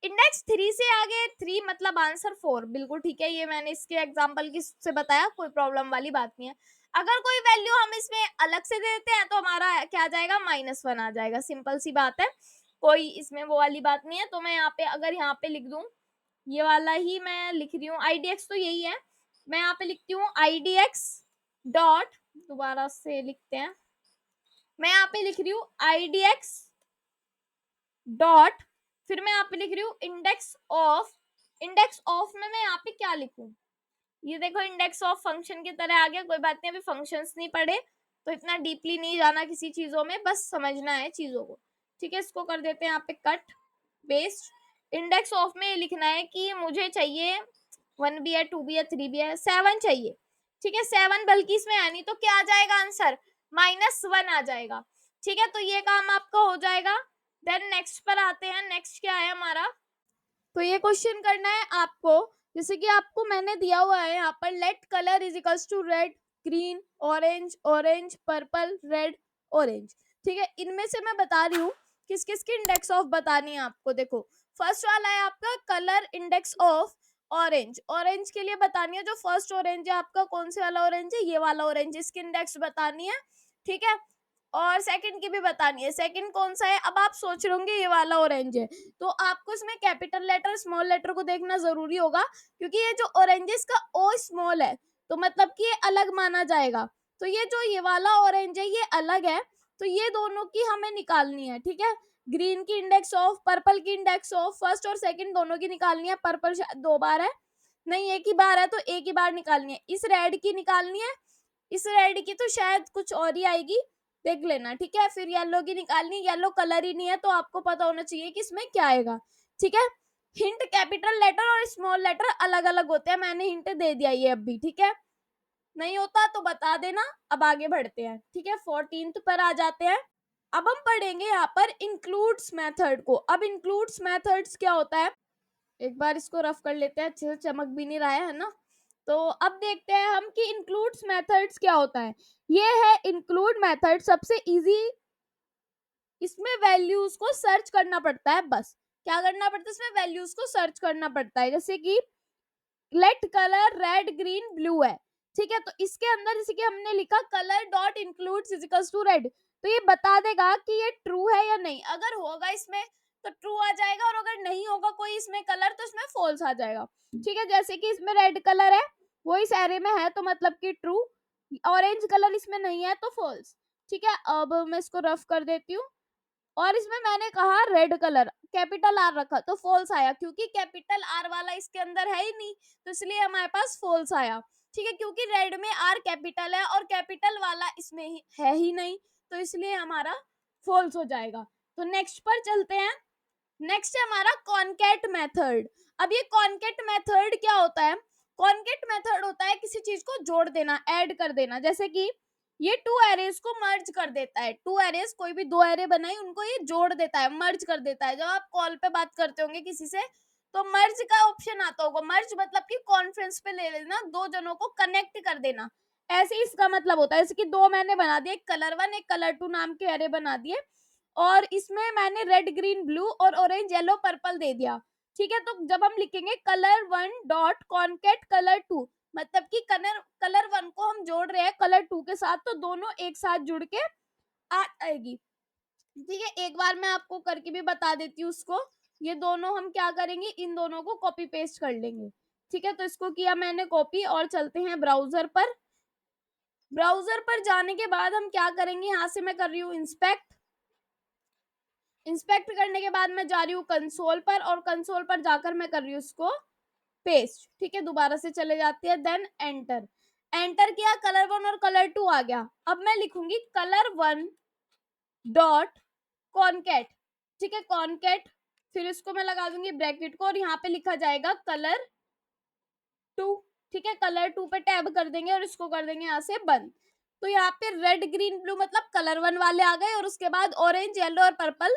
Speaker 1: इंडेक्स 3 से आगे 3 मतलब आंसर 4, बिल्कुल ठीक है, ये मैंने इसके एग्जांपल की से बताया, कोई प्रॉब्लम वाली बात नहीं है। अगर कोई वैल्यू हम इसमें अलग से दे देते हैं तो हमारा क्या आ जाएगा? -1 आ जाएगा, सिंपल सी बात है, कोई इसमें वो वाली बात नहीं है। तो मैं यहाँ पे अगर यहाँ पे लिख दूं, ये वाला ही मैं लिख रही हूँ, IDX तो यही है, मैं यहाँ पे लिखती हूँ IDX डॉट, दोबारा से लिखते हैं, मैं यहाँ पे लिख रही हूँ IDX डॉट, फिर मैं यहाँ पे लिख रही हूँ इंडेक्स ऑफ। इंडेक्स ऑफ में मैं यहाँ पे क्या लिखूं? ये देखो इंडेक्स ऑफ फंक्शन की तरह आ गया। कोई बात नहीं, अभी फंक्शंस नहीं पढ़े तो इतना डीपली नहीं जाना किसी चीजों में, बस समझना है चीजों को। ठीक है, इसको कर देते हैं यहाँ पे कट पेस्ट। इंडेक्स ऑफ में लिखना है कि मुझे चाहिए 1 भी है, 2 भी है, 3 भी है, 7 चाहिए। ठीक है, 7 बल्कि इसमें है नहीं तो क्या आ जाएगा आंसर, -1 आ जाएगा। ठीक है, तो ये काम आपका हो जाएगा। देन नेक्स्ट पर आते हैं। नेक्स्ट क्या है हमारा, तो ये क्वेश्चन करना है आपको, जैसे कि आपको मैंने दिया हुआ है यहाँ पर, let colour is equals to red, green, orange, orange, purple, red, orange. ठीक है, इनमें से मैं बता रही हूँ किस किस की इंडेक्स ऑफ बतानी है आपको। देखो फर्स्ट वाला है आपका colour index of orange. Orange के लिए बतानी है, जो फर्स्ट ऑरेंज है आपका, कौन से वाला ऑरेंज है, ये वाला ऑरेंज, इसकी इंडेक्स बतानी है। ठीक है, और सेकंड की भी बतानी है। सेकंड कौन सा है, अब आप सोच रहे होंगे ये वाला ऑरेंज है, तो आपको इसमें कैपिटल लेटर स्मॉल लेटर को देखना जरूरी होगा, क्योंकि ये जो ऑरेंज है इसका ओ स्मॉल है, तो मतलब कि ये अलग माना जाएगा। तो ये जो ये वाला ऑरेंज है ये अलग है, तो ये दोनों की हमें निकालनी है। ठीक है, ग्रीन की इंडेक्स ऑफ, पर्पल की इंडेक्स ऑफ, फर्स्ट और सेकंड दोनों की निकालनी है। पर्पल शायद 2 बार है, नहीं एक ही बार है, तो एक ही बार निकालनी है। इस रेड की निकालनी है, इस रेड की तो शायद कुछ और ही आएगी, देख लेना। ठीक है, फिर येलो की निकालनी, येलो कलर ही नहीं है तो आपको पता होना चाहिए कि इसमें क्या आएगा। ठीक है, हिंट कैपिटल लेटर और स्मॉल लेटर अलग अलग होते हैं, मैंने हिंट दे दिया ये अभी। ठीक है, नहीं होता तो बता देना। अब आगे बढ़ते हैं। ठीक है, 14th पर आ जाते हैं। अब हम पढ़ेंगे यहाँ पर इंक्लूड्स मेथड को। अब इंक्लूड्स मेथड्स क्या होता है, एक बार इसको रफ कर लेते हैं, अच्छे से चमक भी नहीं रहा है ना। तो अब देखते हैं हम कि इंक्लूड्स मेथड्स क्या होता है। ये है इंक्लूड मेथड, सबसे इजी। इसमें वैल्यूज को सर्च करना पड़ता है, बस क्या करना पड़ता है, इसमें वैल्यूज को सर्च करना पड़ता है। जैसे कि let colour red green blue है, ठीक है, तो इसके अंदर जैसे कि हमने लिखा colour dot includes is equals to red, तो ये बता देगा कि ये ट्रू है या नहीं। अगर होगा इसमें तो ट्रू आ जाएगा, और अगर नहीं होगा कोई इसमें कलर तो इसमें फॉल्स आ जाएगा। ठीक है, जैसे कि इसमें रेड कलर है, वो इस एरे में है तो मतलब कि ट्रू, ऑरेंज कलर इसमें नहीं है तो फॉल्स। ठीक है, अब मैं इसको रफ कर देती हूँ। और इसमें मैंने कहा रेड कलर, कैपिटल आर रखा तो फॉल्स आया, क्योंकि कैपिटल आर वाला इसके अंदर है ही नहीं, तो इसलिए हमारे पास फॉल्स आया। ठीक है, क्योंकि रेड में आर कैपिटल है और कैपिटल वाला इसमें है ही नहीं, तो इसलिए हमारा फॉल्स हो जाएगा। तो नेक्स्ट पर चलते हैं। नेक्स्ट है हमारा कॉनकैट मेथड। अब ये कॉनकैट मेथड क्या होता है, कॉनकैट मेथड होता है किसी चीज को जोड़ देना, ऐड कर देना। जैसे कि ये 2 एरेज को मर्ज कर देता है। 2 एरेज, कोई भी 2 एरे बनाई, उनको ये जोड़ देता है, मर्ज कर देता है। जब आप कॉल पे बात करते होंगे किसी से तो मर्ज का ऑप्शन आता होगा। मर्ज मतलब कि कॉन्फ्रेंस पे ले लेना, 2 जनों को कनेक्ट कर देना, ऐसे ही इसका मतलब होता है। जैसे कि 2 मैंने बना दिए, एक कलर 1 एक कलर 2 नाम के एरे बना दिए, और इसमें मैंने रेड ग्रीन ब्लू और ऑरेंज येलो पर्पल दे दिया। ठीक है, तो जब हम लिखेंगे कलर 1 डॉट कॉन्केट कलर 2, मतलब कि कलर 1 को हम जोड़ रहे हैं कलर 2 के साथ, तो दोनों एक साथ जुड़ के आ जाएगी। ठीक है, एक बार मैं आपको करके भी बता देती हूँ उसको। ये दोनों हम क्या करेंगे, इन दोनों को कॉपी पेस्ट कर लेंगे। ठीक है, तो इसको किया मैंने कॉपी, और चलते हैं ब्राउजर पर। ब्राउजर पर जाने के बाद हम क्या करेंगे, यहाँ से मैं कर रही हूँ इंस्पेक्ट। इंस्पेक्ट करने के बाद मैं जा रही हूँ कंसोल पर, और कंसोल पर जाकर मैं कर रही हूँ उसको पेस्ट। ठीक है, दोबारा से चले जाती है, देन एंटर। एंटर किया, कलर 1 और कलर 2 आ गया। अब मैं लिखूंगी कलर 1 डॉट कॉनकेट। ठीक है, कॉनकेट, फिर इसको मैं लगा दूंगी ब्रैकेट को, और यहाँ पे लिखा जाएगा कलर 2। ठीक है, कलर 2 पे टैब कर देंगे और इसको कर देंगे यहाँ से बंद। तो यहाँ पे रेड ग्रीन ब्लू मतलब कलर 1 वाले आ गए, और उसके बाद ऑरेंज येलो और पर्पल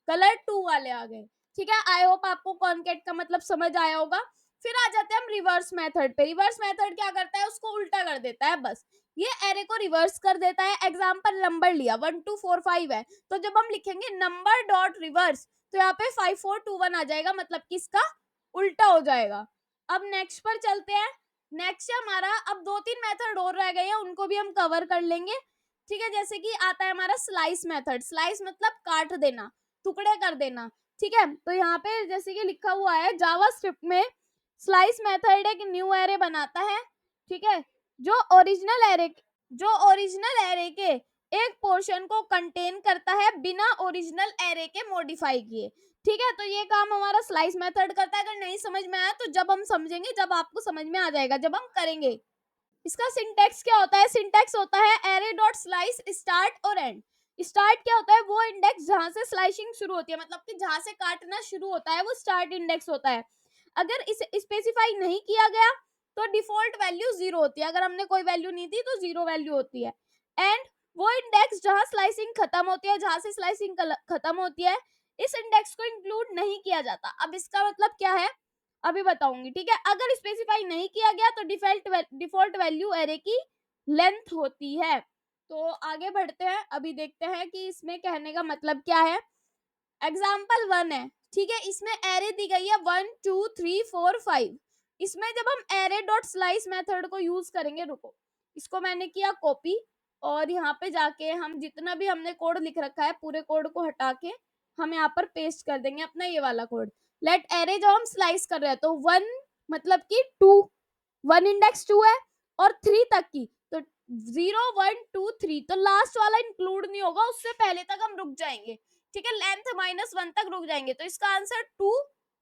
Speaker 1: कलर 2 वाले आ गए। ठीक है, आई होप आपको कॉनकेट का मतलब समझ आया होगा। फिर आ जाते हैं हम रिवर्स मेथड पे। रिवर्स मेथड क्या करता है, उसको उल्टा कर देता है, बस ये एरे को रिवर्स कर देता है। एग्जाम्पल नंबर लिया 1 2 4 5 है, तो जब हम लिखेंगे नंबर डॉट रिवर्स, तो यहाँ पे 5 4 2 1 आ जाएगा, मतलब कि इसका उल्टा हो जाएगा। अब नेक्स्ट पर चलते हैं। नेक्स्ट हमारा, अब 2-3 मेथड और रह गए हैं, उनको भी हम कवर कर लेंगे। ठीक है, जैसे कि आता है हमारा स्लाइस मेथड। स्लाइस मतलब काट देना, टुकड़े कर देना। ठीक है, तो यहाँ पे जैसे कि लिखा हुआ है जावास्क्रिप्ट में, स्लाइस मेथड एक न्यू एरे बनाता है। ठीक है, जो ओरिजिनल एरे के एक पोर्शन को कंटेन करता है बिना ओरिजिनल एरे के मॉडिफाई किए। ठीक है, तो ये काम हमारा स्लाइस मेथड करता है। अगर नहीं समझ में आया तो जब हम समझेंगे, जब आपको समझ में आ जाएगा, जब हम करेंगे। इसका सिंटैक्स क्या होता है? सिंटैक्स होता है एरे डॉट स्लाइस स्टार्ट और एंड। स्टार्ट क्या होता है? वो इंडेक्स जहां से स्लाइसिंग शुरू होती है, मतलब कि जहां से काटना शुरू होता है, वो स्टार्ट इंडेक्स होता है। अगर इसे स्पेसिफाई नहीं किया गया तो डिफॉल्ट वैल्यू 0 होती है। अगर हमने कोई वैल्यू नहीं दी तो 0 वैल्यू होती है। एंड वो इंडेक्स जहां स्लाइसिंग खत्म होती है, जहां से स्लाइसिंग खत्म होती है, इस इंडेक्स को इंक्लूड नहीं किया जाता। अब इसका मतलब क्या है अभी बताऊंगी। ठीक है, अगर स्पेसिफाई नहीं किया गया तो डिफॉल्ट वैल्यू एरे की लेंथ होती है। तो आगे बढ़ते हैं, अभी देखते हैं कि इसमें कहने का मतलब क्या है। एग्जाम्पल 1 है, ठीक है, इसमें एरे दी गई है 1 2 3 4 5। इसमें जब हम एरे डॉट स्लाइस मेथड को यूज करेंगे, रुको, इसको मैंने किया कॉपी, और यहाँ पे जाके हम जितना भी हमने कोड लिख रखा है पूरे कोड को हटा के हम यहाँ पर पेस्ट कर देंगे अपना ये वाला कोड। लेट एरे जब हम स्लाइस कर रहे हैं तो 1 मतलब कि 2, 1 इंडेक्स 2 है और 3 तक की, तो 0 1 2 3, तो लास्ट वाला इंक्लूड नहीं होगा, उससे पहले तक हम रुक जाएंगे। ठीक है, लेंथ -1 तक रुक जाएंगे, तो इसका आंसर 2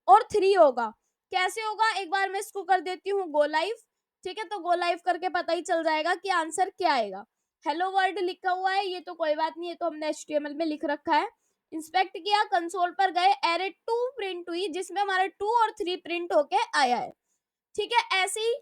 Speaker 1: और 3 होगा। कैसे होगा, एक बार मैं इसको कर देती हूँ गो लाइव। ठीक है, तो गो लाइव करके पता ही चल जाएगा कि आंसर क्या आएगा। हेलो वर्ल्ड लिखा हुआ है, ये तो कोई बात नहीं, ये तो हमने HTML में लिख रखा है। इंस्पेक्ट किया, कंसोल पर गए, एरे 2 प्रिंट हुई जिसमें हमारे 2 और 3 प्रिंट होके आया है। ठीक है, ऐसे ही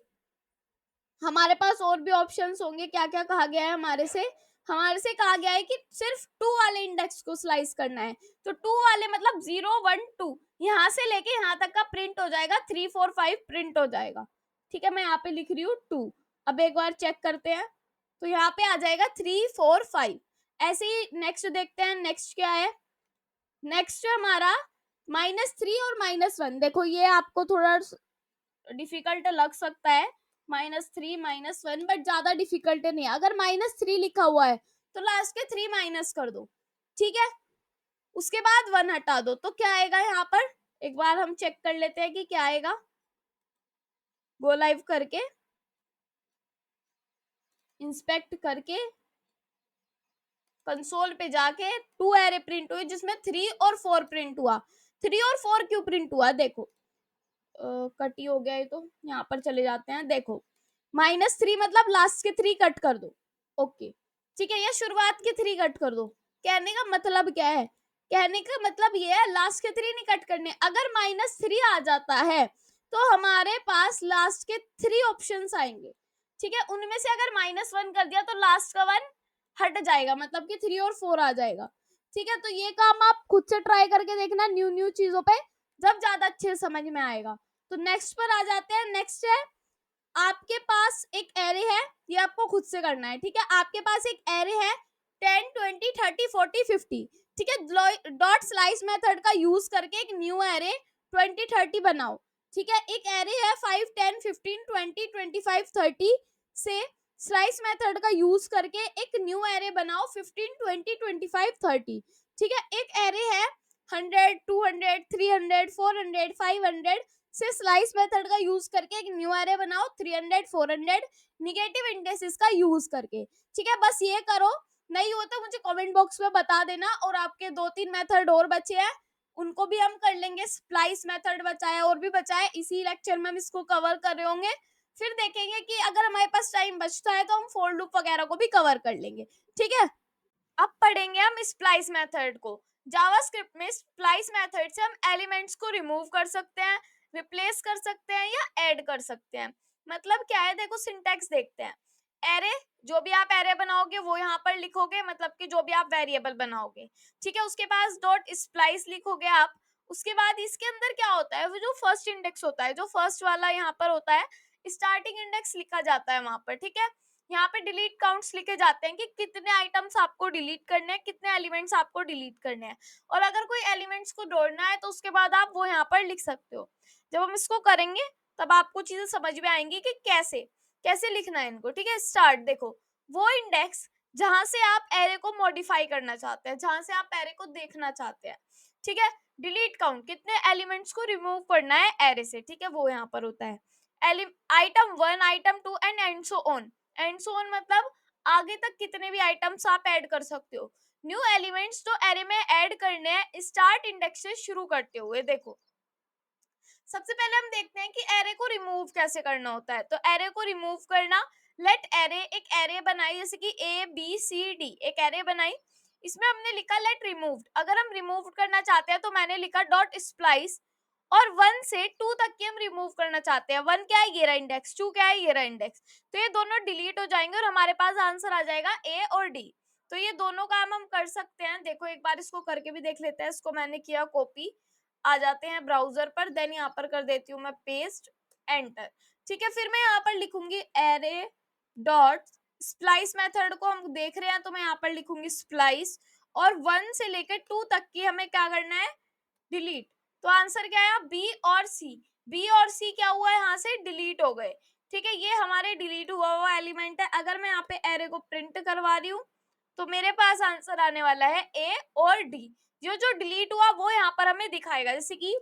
Speaker 1: हमारे पास और भी ऑप्शंस होंगे। क्या क्या कहा गया है हमारे से कहा गया है कि सिर्फ 2 वाले इंडेक्स को स्लाइस करना है। तो 2 वाले मतलब 0 1 2 यहाँ से लेके यहाँ तक का प्रिंट हो जाएगा, 3 4 5 प्रिंट हो जाएगा। ठीक है, मैं यहाँ पे लिख रही हूँ 2। अब एक बार चेक करते हैं, तो यहाँ पे आ जाएगा 3 4 5। ऐसे ही नेक्स्ट देखते हैं, नेक्स्ट क्या है। नेक्स्ट हमारा -3 और -1। देखो ये आपको थोड़ा डिफिकल्ट लग सकता है, -3 -1, बट ज्यादा डिफिकल्ट नहीं है। अगर -3 लिखा हुआ है तो लास्ट के 3 माइनस कर दो। ठीक है, उसके बाद 1 हटा दो, तो क्या आएगा यहाँ पर, एक बार हम चेक कर लेते हैं कि क्या आएगा। गो लाइव करके इंस्पेक्ट करके कंसोल पे जाके 2 एरे प्रिंट हुई जिसमें 3 और 4 प्रिंट हुआ। 3 और 4 क्यों प्रिंट हुआ, देखो कटी हो गया है, तो यहाँ पर चले जाते हैं। देखो -3 मतलब लास्ट के 3 कट कर दो। ओके, ठीक है, या शुरुआत के 3 कट कर दो। कहने का मतलब क्या है, कहने का मतलब ये है लास्ट के 3 नहीं कट करने। अगर -3 आ जाता है तो हमारे पास लास्ट के 3 ऑप्शंस आएंगे। ठीक है, उनमें से अगर -1 कर दिया तो लास्ट का 1 हट जाएगा, मतलब कि 3 और 4 आ जाएगा। ठीक है, तो ये काम आप खुद से ट्राई करके देखना न्यू न्यू चीजों पे, जब ज्यादा अच्छे समझ में आएगा। तो नेक्स्ट पर आ जाते हैं। नेक्स्ट है, आपके पास एक एरे है, ये आपको खुद से करना है। ठीक है, आपके पास एक एरे है 10 20 30 40 50। ठीक है, डॉट स्लाइस मेथड का यूज करके एक न्यू एरे 20 30 बनाओ। ठीक है, एक एरे है 5 10 15 20 25 30 से स्लाइस मेथड का यूज करके एक न्यू एरे बनाओ 15 20 25 30। ठीक है, एक एरे है 100 200 300 400 500 से स्लाइस मेथड का यूज करके एक न्यू एरे बनाओ 300 400 निगेटिव इंडेक्सेस का यूज करके। ठीक है, बस ये करो। नहीं हो तो मुझे कमेंट बॉक्स में बता देना। और आपके 2-3 मेथड और बचे हैं, उनको भी हम कर लेंगे। स्प्लाइस मेथड बचा है, और भी बचा है, इसी लेक्चर में हम इसको कवर कर रहे होंगे। फिर देखेंगे कि अगर हमारे पास टाइम बचता है तो हम फोर लूप वगैरह को भी कवर कर लेंगे। ठीक है, अब पढ़ेंगे हम स्प्लाइस मेथड को। जावास्क्रिप्ट में स्प्लाइस मेथड से हम एलिमेंट्स को रिमूव कर सकते हैं, रिप्लेस कर सकते हैं या ऐड कर सकते हैं। मतलब क्या है, देखो सिंटैक्स देखते हैं। एरे, जो भी आप एरे बनाओगे वो यहाँ पर लिखोगे, मतलब कि जो भी आप वेरिएबल बनाओगे। ठीक है, उसके पास डॉट स्प्लाइस लिखोगे आप। उसके बाद इसके अंदर क्या होता है, वो जो फर्स्ट इंडेक्स होता है, जो फर्स्ट वाला यहाँ पर होता है, स्टार्टिंग इंडेक्स लिखा जाता है वहां पर। ठीक है, यहाँ पे डिलीट काउंट्स लिखे जाते हैं कि कितने आइटम्स आपको डिलीट करने हैं, कितने एलिमेंट्स आपको डिलीट करने हैं। और अगर कोई एलिमेंट्स को जोड़ना है तो उसके बाद आप वो यहाँ पर लिख सकते हो। जब हम इसको करेंगे तब आपको चीजें समझ में आएंगी कि कैसे कैसे लिखना है इनको। ठीक है, स्टार्ट देखो, वो इंडेक्स जहां से आप एरे को मॉडिफाई करना चाहते हैं, जहां से आप एरे को देखना चाहते हैं। ठीक है, डिलीट काउंट, कितने एलिमेंट्स को रिमूव करना है एरे से। ठीक है, वो यहाँ पर होता है। Item 1 item 2 and so on. And so on मतलब आगे तक कितने भी आइटम्स आप ऐड कर सकते हो। न्यू एलिमेंट्स तो एरे में ऐड करने हैं स्टार्ट इंडेक्स से शुरू करते हुए। देखो सबसे पहले हम देखते हैं कि एरे को रिमूव कैसे करना होता है। तो एरे को रिमूव करना, लेट एरे, एक एरे बनाई जैसे कि ए बी सी डी, एक एरे बनाई, इसमें हमने लिखा लेट रिमूव्ड। अगर हम रिमूव करना चाहते हैं तो मैंने लिखा डॉट स्प्लाइस, और 1 से 2 तक की हम रिमूव करना चाहते हैं। 1 क्या है, ये रहा इंडेक्स, 2 क्या है, ये रहा इंडेक्स। तो ये दोनों डिलीट हो जाएंगे और हमारे पास आंसर आ जाएगा ए और डी। तो ये दोनों काम हम कर सकते हैं। देखो एक बार इसको करके भी देख लेते हैं। इसको मैंने किया कॉपी, आ जाते हैं ब्राउजर पर, देन यहाँ पर कर देती हूँ मैं पेस्ट, एंटर। ठीक है, फिर मैं यहाँ पर लिखूंगी एरे डॉट स्प्लाइस। मेथड को हम देख रहे हैं तो मैं यहाँ पर लिखूंगी स्प्लाइस, और 1 से लेकर 2 तक की हमें क्या करना है, डिलीट। तो आंसर क्या आया, बी और सी। बी और सी क्या हुआ है, यहाँ से डिलीट हो गए। ठीक है, ये हमारे डिलीट हुआ हुआ एलिमेंट है। अगर मैं यहाँ पे एरे को प्रिंट करवा रही हूँ तो मेरे पास आंसर आने वाला है ए और डी। जो जो डिलीट हुआ वो यहाँ पर हमें दिखाएगा। जैसे कि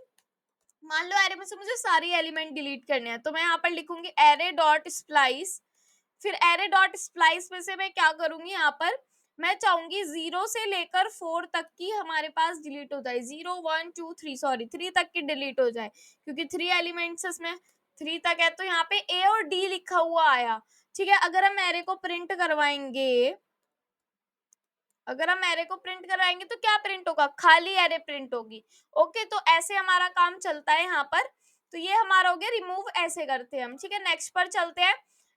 Speaker 1: मान लो एरे में से मुझे सारी एलिमेंट डिलीट करने हैं, तो मैं यहाँ पर लिखूंगी एरे डॉट स्प्लाइस। फिर एरे डॉट स्प्लाइस में से मैं क्या करूंगी, यहाँ पर मैं चाहूंगी 0 से लेकर 4 तक की हमारे पास डिलीट हो जाए। 0 1 2 3, सॉरी 3 तक की डिलीट हो जाए, क्योंकि 3 एलिमेंट्स इसमें 3 तक है। तो यहाँ पे ए और डी लिखा हुआ आया। ठीक है, अगर हम एरे को प्रिंट करवाएंगे, अगर हम एरे को प्रिंट कराएंगे तो क्या प्रिंट होगा, खाली एरे प्रिंट होगी। ओके, तो ऐसे हमारा काम चलता है यहाँ पर। तो ये हमारा हो गया रिमूव, ऐसे करते हैं हम। ठीक है, नेक्स्ट पर चलते हैं,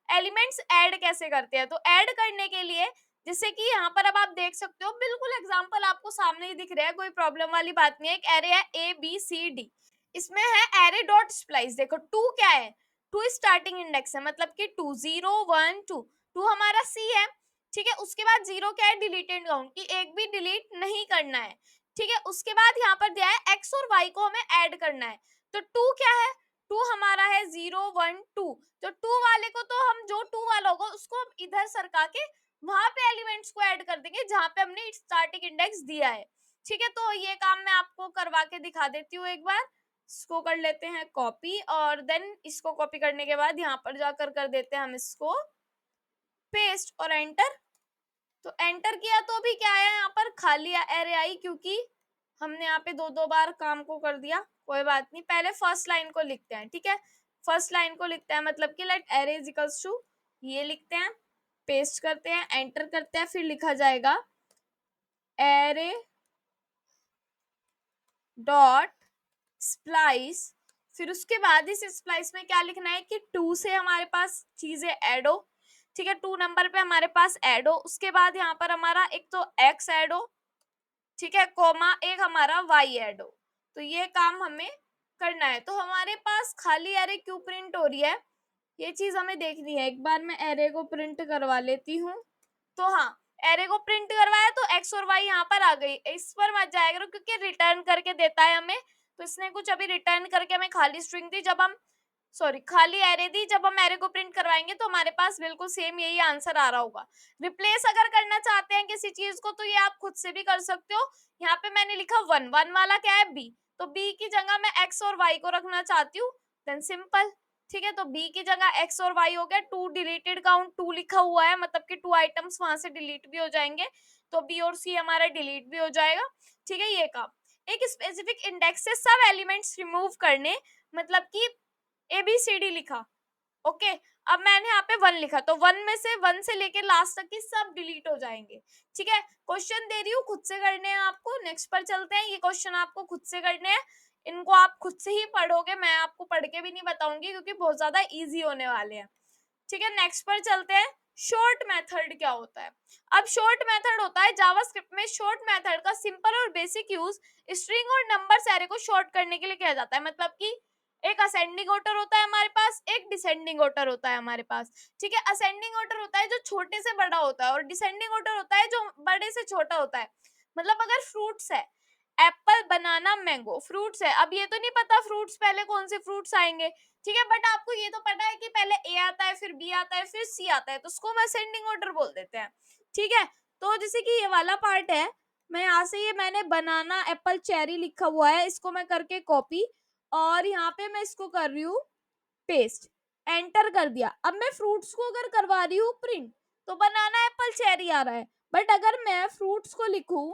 Speaker 1: एलिमेंट्स ऐड कैसे करते हैं। तो ऐड करने के लिए जैसे कि यहाँ पर अब आप देख सकते हो, बिल्कुल एग्जांपल आपको सामने ही दिख रहा है, कोई प्रॉब्लम वाली बात नहीं है। एक एरे है ए बी सी डी, इसमें है एरे डॉट स्प्लाइस। देखो 2 क्या है, 2 स्टार्टिंग इंडेक्स है, मतलब कि 2 0 1 2, 2 हमारा सी है। ठीक है, उसके बाद 0 क्या है, डिलीटेड काउंट, कि एक भी डिलीट नहीं करना है। ठीक है, उसके बाद यहाँ पर दिया है एक्स और वाई को हमें ऐड करना है। तो 2 क्या है, 2 हमारा है 0 1 2। तो 2 वाले को तो हम, जो 2 वाला होगा उसको हम इधर सरका के वहां पे एलिमेंट्स को ऐड कर देंगे जहां पे हमने स्टार्टिंग इंडेक्स दिया है। ठीक है, तो ये काम मैं आपको करवा के दिखा देती हूँ एक बार। इसको कर लेते हैं कॉपी, और देन इसको कॉपी करने के बाद यहाँ पर जाकर कर देते हैं हम इसको पेस्ट और एंटर। तो एंटर किया तो अभी क्या आया, यहाँ पर खाली एरे आई, क्योंकि हमने यहाँ पे 2 बार काम को कर दिया। कोई बात नहीं, पहले फर्स्ट लाइन को लिखते हैं। ठीक है, फर्स्ट लाइन को लिखते हैं, मतलब कि let array is equals to, ये लिखते हैं, पेस्ट करते हैं, एंटर करते हैं, फिर लिखा जाएगा एरे डॉट स्प्लाइस। फिर उसके बाद इस स्प्लाइस में क्या लिखना है कि 2 से हमारे पास चीजें ऐड हो। ठीक है, 2 नंबर पे हमारे पास ऐड हो। उसके बाद यहाँ पर हमारा एक तो एक्स ऐड हो, ठीक है, कोमा एक हमारा वाई ऐड हो। तो ये काम हमें करना है। तो हमारे पास खाली एरे क्यों प्रिंट हो रही है, ये चीज हमें देखनी है। एक बार मैं एरे को प्रिंट करवा लेती हूँ। तो हाँ, एरे को प्रिंट करवाया तो एक्स और वाई यहाँ पर आ गई। इस पर मत जाएगा क्योंकि रिटर्न करके देता है हमें, तो इसने कुछ अभी रिटर्न करके हमें खाली स्ट्रिंग दी, जब हम खाली एरे दी। जब हम एरे को प्रिंट करवाएंगे तो हमारे पास बिल्कुल सेम यही आंसर आ रहा होगा। रिप्लेस अगर करना चाहते हैं किसी चीज को तो ये आप खुद से भी कर सकते हो। यहाँ पे मैंने लिखा 1, 1 वाला क्या है, बी, तो बी की जगह मैं एक्स और वाई को रखना चाहती हूँ, देन सिंपल। ठीक है, तो बी की जगह एक्स और वाई हो गया। 2 डिलीटेड काउंट 2 लिखा हुआ है, मतलब कि 2 आइटम्स वहां से डिलीट भी हो जाएंगे, तो बी और सी हमारा डिलीट भी हो जाएगा। ठीक है, ये काम। एक स्पेसिफिक इंडेक्स से सब एलिमेंट्स रिमूव करने, मतलब कि ए बी सी डी लिखा। ओके, अब मैंने यहाँ पे 1 लिखा, तो 1 में से 1 से लेके लास्ट तक की सब डिलीट हो जाएंगे। ठीक है, क्वेश्चन दे रही हूँ, खुद से करने हैं आपको। नेक्स्ट पर चलते हैं, ये क्वेश्चन आपको खुद से करने हैं, इनको आप खुद से ही पढ़ोगे, मैं आपको पढ़ के भी नहीं बताऊंगी क्योंकि बहुत ज्यादा इजी होने वाले हैं। ठीक है, नेक्स्ट पर चलते हैं, शॉर्ट मेथड क्या होता है। अब शॉर्ट मेथड होता है जावास्क्रिप्ट में, शॉर्ट मेथड का सिंपल और बेसिक यूज स्ट्रिंग और नंबर एरे को शॉर्ट करने के लिए किया जाता है। मतलब कि एक असेंडिंग ऑर्डर होता है हमारे पास, एक डिसेंडिंग ऑर्डर होता है हमारे पास। ठीक है, असेंडिंग ऑर्डर होता है जो छोटे से बड़ा होता है, और डिसेंडिंग ऑर्डर होता है जो बड़े से छोटा होता है। मतलब अगर फ्रूट्स है, एप्पल बनाना मैंगो फ्रूट्स है, अब ये तो नहीं पता फ्रूट्स पहले कौन से फ्रूट्स आएंगे। ठीक है, बट आपको ये तो पता है कि पहले ए आता है, फिर बी आता है, फिर सी आता है, तो उसको हम असेंडिंग ऑर्डर बोल देते हैं। ठीक है, तो जैसे कि ये वाला पार्ट है, मैं यहाँ से, ये मैंने बनाना एप्पल चेरी लिखा हुआ है, इसको मैं करके कॉपी, और यहाँ पे मैं इसको कर रही हूँ पेस्ट, एंटर कर दिया। अब मैं फ्रूट्स को अगर करवा रही हूँ प्रिंट, तो बनाना, एप्पल, चेरी आ रहा है। बट अगर मैं फ्रूट्स को लिखूं,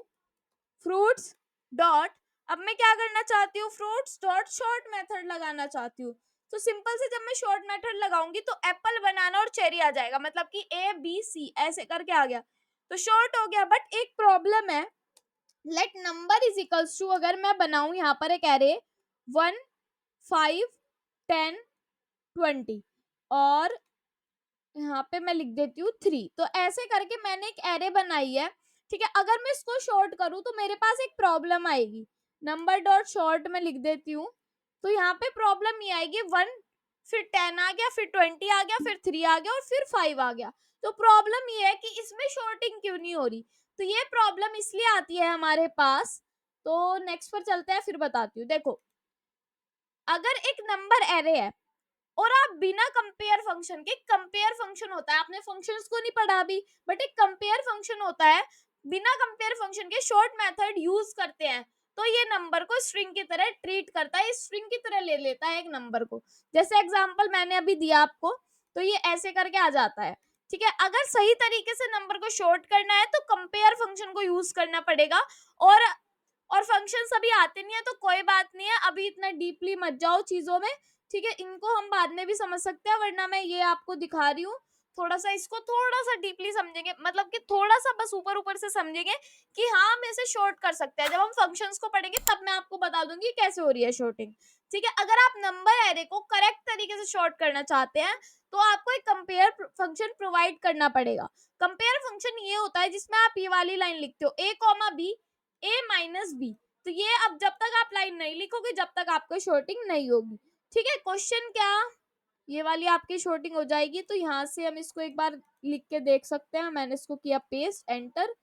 Speaker 1: फ्रूट्स डॉट, अब मैं क्या करना चाहती हूँ, फ्रूट्स डॉट शॉर्ट मेथड लगाना चाहती हूँ। तो सिंपल से जब मैं शॉर्ट मेथड लगाऊंगी तो एप्पल, बनाना और चेरी आ जाएगा, मतलब कि ए बी सी ऐसे करके आ गया, तो शॉर्ट हो गया। बट एक प्रॉब्लम है, let number is equals to, अगर मैं बनाऊं यहाँ पर एक एरे 1, 5, 10, 20 और यहाँ पे मैं लिख देती हूँ 3, तो ऐसे करके मैंने एक एरे बनाई है। ठीक है, अगर मैं इसको शॉर्ट करूँ तो मेरे पास एक प्रॉब्लम आएगी, नंबर डॉट शॉर्ट में लिख देती हूँ। तो यहाँ पे प्रॉब्लम ये आएगी 1, फिर 10 आ गया, फिर 20 आ गया, फिर 3 आ गया और फिर 5 आ गया। तो प्रॉब्लम ये है कि इसमें शॉर्टिंग क्यों नहीं हो रही, तो ये प्रॉब्लम इसलिए आती है हमारे पास। तो नेक्स्ट पर चलते हैं, फिर बताती हूँ। देखो, अगर एक नंबर एरे है और आप बिना कंपेयर फंक्शन के, कंपेयर फंक्शन होता है, आपने फंक्शंस को नहीं पढ़ा अभी, बट एक कंपेयर फंक्शन होता है, बिना कंपेयर फंक्शन के शॉर्ट मेथड यूज करते हैं, तो ये नंबर को स्ट्रिंग की तरह ट्रीट करता है, स्ट्रिंग की तरह ले लेता है एक नंबर को। जैसे एग्जांपल मैंने अभी दिया आपको, तो ये ऐसे करके आ जाता है। ठीक है, अगर सही तरीके से नंबर को शॉर्ट करना है तो कंपेयर फंक्शन को यूज करना पड़ेगा। और फंक्शंस अभी आते नहीं है तो कोई बात नहीं है, अभी इतना डीपली मत जाओ चीजों में। ठीक है, इनको हम बाद में भी समझ सकते हैं, वरना मैं ये आपको दिखा रही हूँ, थोड़ा सा इसको थोड़ा सा डीपली समझेंगे, मतलब कि थोड़ा सा बस ऊपर ऊपर से समझेंगे कि हाँ हम इसे शॉर्ट कर सकते हैं। जब हम फंक्शंस को पढ़ेंगे तब मैं आपको बता दूंगी कैसे हो रही है शॉर्टिंग। ठीक है, अगर आप नंबर एरे को करेक्ट तरीके से शॉर्ट करना चाहते हैं तो आपको एक कंपेयर फंक्शन प्रोवाइड करना पड़ेगा। कंपेयर फंक्शन ये होता है जिसमें आप ये वाली लाइन लिखते हो, a comma B, a minus B. तो ये अब जब तक आप लाइन नहीं लिखोगे जब तक आपको शॉर्टिंग नहीं होगी। ठीक है, क्वेश्चन क्या, ये वाली आपकी शॉर्टिंग हो जाएगी, तो यहाँ से हम इसको एक बार लिख के देख सकते हैं। मैंने इसको किया पेस्ट, एंटर,